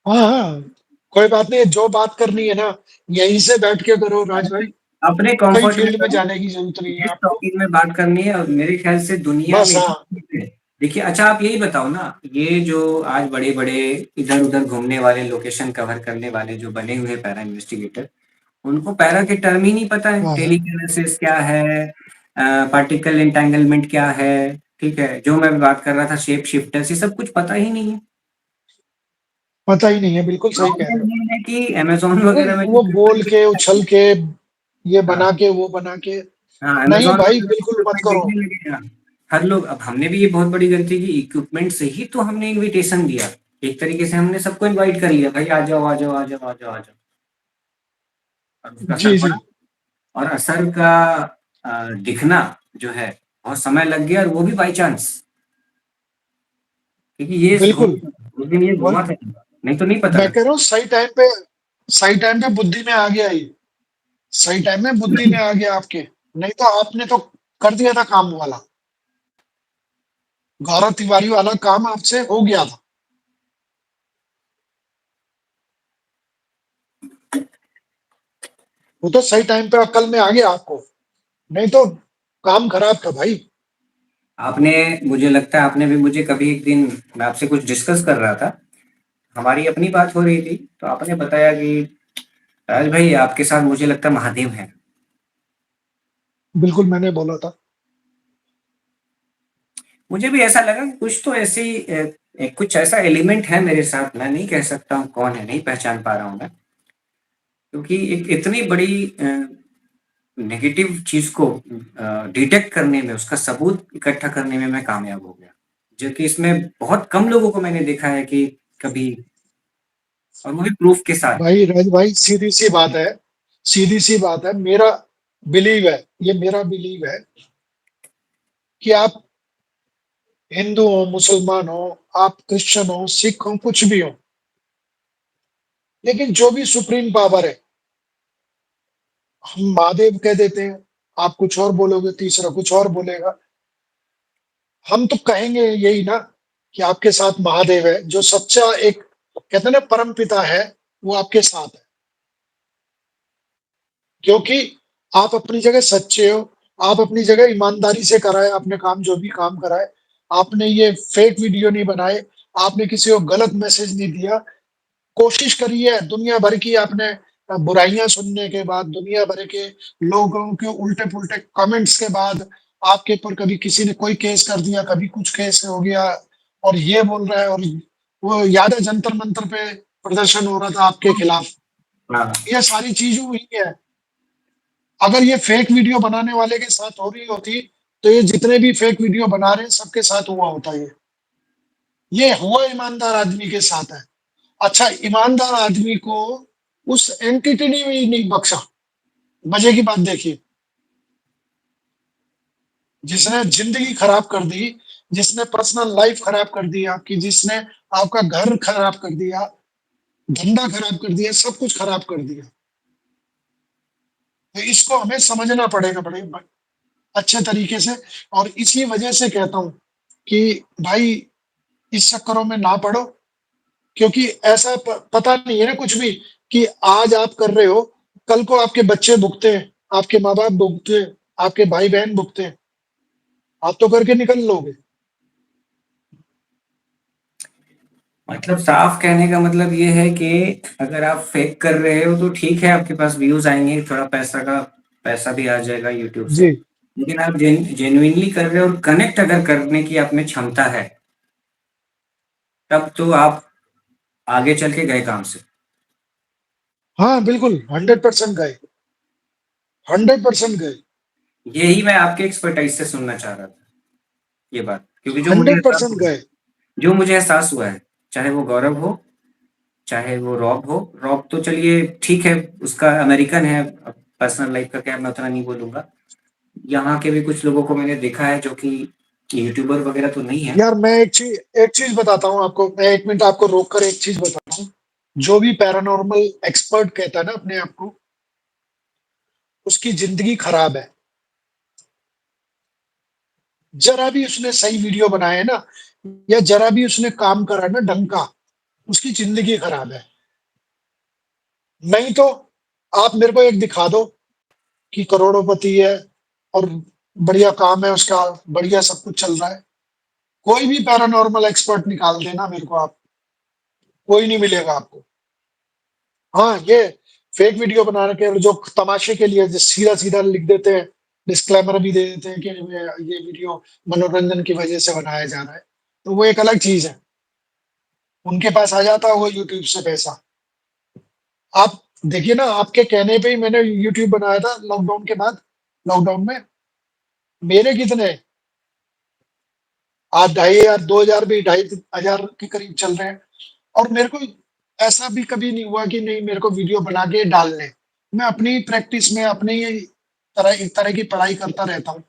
हाँ हाँ, कोई बात नहीं, जो बात करनी है ना, यहीं से बैठ के करो राज भाई। अपने कहीं कंफर्ट में फील्ड में करो, जाने की जरूरत नहीं है जिस आपको। टॉपिक में बात करनी है, और मेरे ख्याल से दुनिया बस में हाँ। ही है। देखिए, अच्छा आप यही बताओ ना, ये जो आज बड़े-बड़े इधर-उधर घूमने वाले, लोकेशन कवर करने वाले जो बने हुए हैं पैरा इन्वेस्टिगेटर, उनको पैरा के टर्म ही नहीं पता है। हाँ हाँ, टेलीकिनेसिस क्या है, पार्टिकल एंटेंगलमेंट क्या है, ठीक है? जो मैं बात कर रहा था शेप शिफ्टर्स, ये सब कुछ पता ही नहीं है। पता ही नहीं है, बिल्कुल सही कह रहे प्रॉब्लम हो। ये है कि अमेज़न अरे वगैरह में जो वो बोल के, उछल के, ये हाँ, बना के, वो बना के। हाँ, नहीं अमेज़न भाई, वगैरह में बिल्कुल मत इक्विपमेंट करो। देखने लगे हैं। हर लोग, अब हमने भी ये बहुत बड़ी गलती की, इक्विपमेंट से ही तो हमने इनविटेशन दिया। एक तरीके से हमने सबको इनवाइट कर लिया, भाई आ जाओ, आ जाओ, आ जाओ, आ जाओ, आ जाओ, और उसका असर जी जी, पड़ा। और असर का दिखना जो है, बहुत समय लग गया, और वो भी बाय चांस, क्योंकि ये बिल्कुल। उस दिन ये वही घूमा था, नहीं तो नहीं पता मैं कह लगता। रहा हूँ, सही टाइम पे बुद्धि में आ गया ये। सही टाइम में बुद्धि में आ गया आपके। नहीं तो आपने तो कर दिया था काम वाला। गौरव तिवारी वाला काम आपसे हो गया था। वो तो सही टाइम पे अक्ल में आ गया आपको, नहीं तो काम खराब था भाई। आपने मुझे लगता है आपने भी मुझे कभी एक दिन मैं आपसे कुछ डिस्कस कर रहा था, हमारी अपनी बात हो रही थी, तो आपने बताया कि राज भाई आपके साथ मुझे लगता है महादेव हैं। बिल्कुल मैंने बोला था। मुझे भी ऐसा लगा कि कुछ तो ऐसी कुछ ऐसा एलिमेंट है मेरे साथ, मैं नहीं कह सकता हूँ कौन है, नहीं पहचान पा रहा हूँ मैं। क्योंकि एक इतनी बड़ी नेगेटिव चीज़ को डिटेक्ट करने में, उसका सबूत इकट्ठा करने में मैं कामयाब हो गया। जो कि इसमें बहुत कम लोगों को मैंने देखा है कि कभी, और वो भी प्रूफ के साथ। भाई राज भाई, सीधी-सी बात है, सीधी-सी बात है, मेरा बिलीव है, ये मेरा बिलीव है कि आप हिंदू हो, मुसलमान हो, आप क्रिश्चियन हो, सिख हो, कुछ भी हो, लेकिन जो भी सुप्रीम पावर है, हम महादेव कह देते हैं, आप कुछ और बोलोगे, तीसरा कुछ और बोलेगा। हम तो कहेंगे यही ना कि आपके साथ महादेव है, जो सच्चा एक कहते हैं ना परम पिता है, वो आपके साथ है। क्योंकि आप अपनी जगह सच्चे हो, आप अपनी जगह ईमानदारी से कराए आपने काम, जो भी काम कराए, आपने ये फेक वीडियो नहीं बनाए, आपने किसी को गलत मैसेज नहीं दिया। कोशिश करी है दुनिया भर की आपने, बुराइयां सुनने के बाद, दुनिया भर के लोगों के उल्टे-पुल्टे कमेंट्स के बाद, आपके ऊपर कभी किसी ने कोई केस कर दिया, कभी कुछ केस हो गया, और ये बोल रहा है, और वो याद है जंतर मंतर पे प्रदर्शन हो रहा था आपके खिलाफ। हाँ, ये सारी चीजें हुई है। अगर ये फेक वीडियो बनाने वाले के साथ हो रही होती, तो ये जितने भी फेक वीडियो बना रहे हैं सबके साथ हुआ होता ये हुआ ईमानदार आदमी के साथ है। अच्छा, ईमानदार आदमी को उस एंटिटी ने भी नहीं बख्शा। मजे की बात देखिए, जिसने जिंदगी खराब कर दी, जिसने पर्सनल लाइफ खराब कर दी आपकी, जिसने आपका घर खराब कर दिया, धंधा खराब कर दिया, सब कुछ खराब कर दिया, तो इसको हमें समझना पड़ेगा बड़े अच्छे तरीके से। और इसी वजह से कहता हूं कि भाई, इस चक्करों में ना पड़ो, क्योंकि ऐसा पता नहीं है ना कुछ भी, कि आज आप कर रहे हो, कल को आपके बच्चे भुगते हैं, आपके माँ बाप भुगते हैं, आपके भाई बहन भुगते हैं। आप तो करके निकल लोगे। मतलब साफ कहने का मतलब ये है कि अगर आप फेक कर रहे हो तो ठीक है, आपके पास व्यूज आएंगे, थोड़ा पैसा भी आ जाएगा यूट्यूब से। जी। लेकिन आप जेन्युइनली कर रहे हो और कनेक्ट अगर करने की आप में क्षमता है, तब तो आप आगे चल के गए काम से। हाँ बिल्कुल, 100% गए, 100% गए, यही मैं आपके एक्सपर्टाइज से सुनना चाह रहा था, ये बात, क्योंकि 100% गए। जो मुझे एहसास हुआ है, चाहे वो गौरव हो, चाहे वो रॉब हो। रॉब तो चलिए ठीक है, उसका अमेरिकन है, पर्सनल लाइफ का क्या मैं उतना नहीं बोलूंगा। यहाँ के भी कुछ लोगों को मैंने देखा है जो कि यूट्यूबर वगैरह तो नहीं है। यार मैं एक चीज बताता हूँ आपको, मैं 1 मिनट आपको रोक कर एक चीज बताता हूँ। जो भी पैरानॉर्मल एक्सपर्ट कहता है ना अपने आप को, उसकी जिंदगी खराब है। जरा भी उसने सही वीडियो बनाया है ना, या जरा भी उसने काम करा है ना ढंग का, उसकी जिंदगी खराब है। नहीं तो आप मेरे को एक दिखा दो कि करोड़ोंपति है और बढ़िया काम है उसका, बढ़िया सब कुछ चल रहा है। कोई भी पैरानॉर्मल एक्सपर्ट निकाल देना मेरे को आप, कोई नहीं मिलेगा आपको। हाँ, ये फेक वीडियो बना के जो तमाशे के लिए जो सीधा सीधा लिख देते हैं, डिस्क्लेमर भी दे देते हैं कि ये वीडियो मनोरंजन की वजह से बनाया जा रहा है, तो वो एक अलग चीज है। उनके पास आ जाता होगा यूट्यूब से पैसा। आप देखिए ना, आपके कहने पे ही मैंने यूट्यूब बनाया था लॉकडाउन के बाद। लॉकडाउन में मेरे कितने, आज 2,500 2,000 भी 2,500 के करीब चल रहे हैं। और मेरे को ऐसा भी कभी नहीं हुआ कि नहीं मेरे को वीडियो बना के डालने। मैं अपनी प्रैक्टिस में अपने ही एक तरह की पढ़ाई करता रहता हूँ,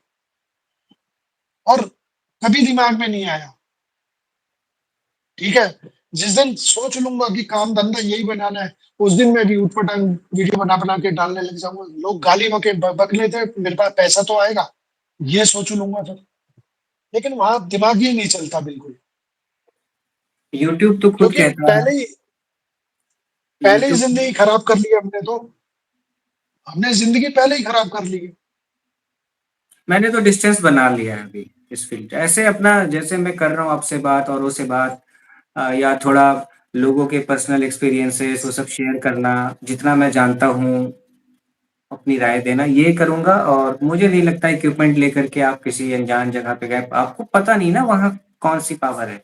और कभी दिमाग में नहीं आया। ठीक है, जिस दिन सोच लूंगा कि काम धंधा यही बनाना है, उस दिन मैं भी ऊटपटांग वीडियो बना बना के डालने लग जाऊंगा। लोग गाली बके बक लेते हैं, मेरे पास पैसा तो आएगा, ये सोच लूँगा फिर। लेकिन वहाँ दिमाग ही नहीं चलता बिल्कुल। यूट्यूब तो खुद क्योंकि कहता है पहले ही यूट्यूब ज़िंदगी खराब कर ली है हमने तो। हमने ज़िंदगी पहले ही खराब कर ली है। मैंने तो डिस्टेंस बना लिया है अभी इस फील्ड ऐसे अपना जैसे मैं कर रहा हूँ आपसे बात औरों से बात या थोड़ा लोगों के पर्सनल एक्सपीरियंसेस वो सब शेयर करना, जितना मैं जानता हूँ, अपनी राय देना, ये करूँगा और मुझे नहीं लगता इक्विपमेंट लेकर के आप किसी अनजान जगह पे गए, आपको पता नहीं ना वहाँ कौन-सी पावर है।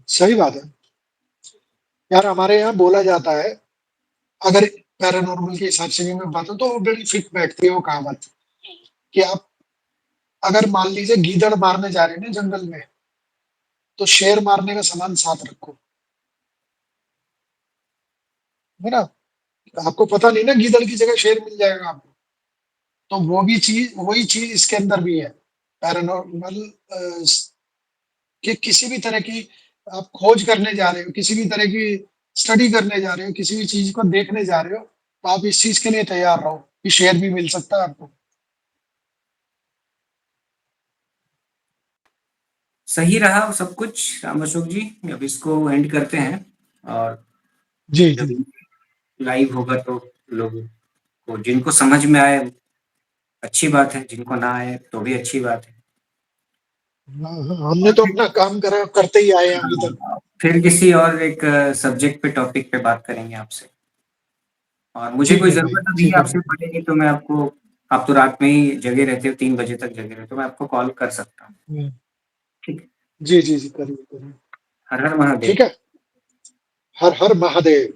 सही बात है। यार हमारे यहाँ बोला जाता है, अगर पैरानॉर्मल के हिसाब से भी मैं बताऊँ तो वो बड़ी फिट बैठती है वो कहावत, कि आप अगर मान लीजिए गीदड़ मारने जा रहे हैं ना जंगल में, तो शेर मारने का सामान साथ रखो, है ना? आपको पता नहीं ना गीदड़ की जगह शेर मिल जाएगा आपको। तो वो भी चीज़ वही चीज़ इसके अंदर भी है। पैरानॉर्मल कि किसी भी तरह की आप खोज करने जा रहे हो, किसी भी तरह की स्टडी करने जा रहे हो, किसी भी चीज़ को देखने जा रहे हो, तो आप इस चीज़ के लिए तैयार रहो कि शेर भी मिल सकता है आपको। सही रहा सब कुछ राम अशोक जी, अब इसको एंड करते हैं और जी, जब जी। लाइव होगा तो लोगों को जिनको समझ में आए अच्छी बात है, जिनको ना आए तो भी अच्छी बात है। हाँ, हाँ, हमने और तो फिर अपना काम करा करते ही आए हैं अभी तक। फिर किसी और एक सब्जेक्ट पे टॉपिक पे बात करेंगे आपसे। और मुझे ठीक कोई है भाई, ज़रूरत अभी ठीक है आपसे भाई। पड़ेगी तो मैं आपको आप तो रात में ही जगे रहते हो 3 बजे तक जगे रहते हो, तो मैं आपको कॉल कर सकता हूँ। हुँ। ठीक है? जी, जी, जी, करिए, करिए। हर हर महादेव। ठीक है? हर हर महादेव।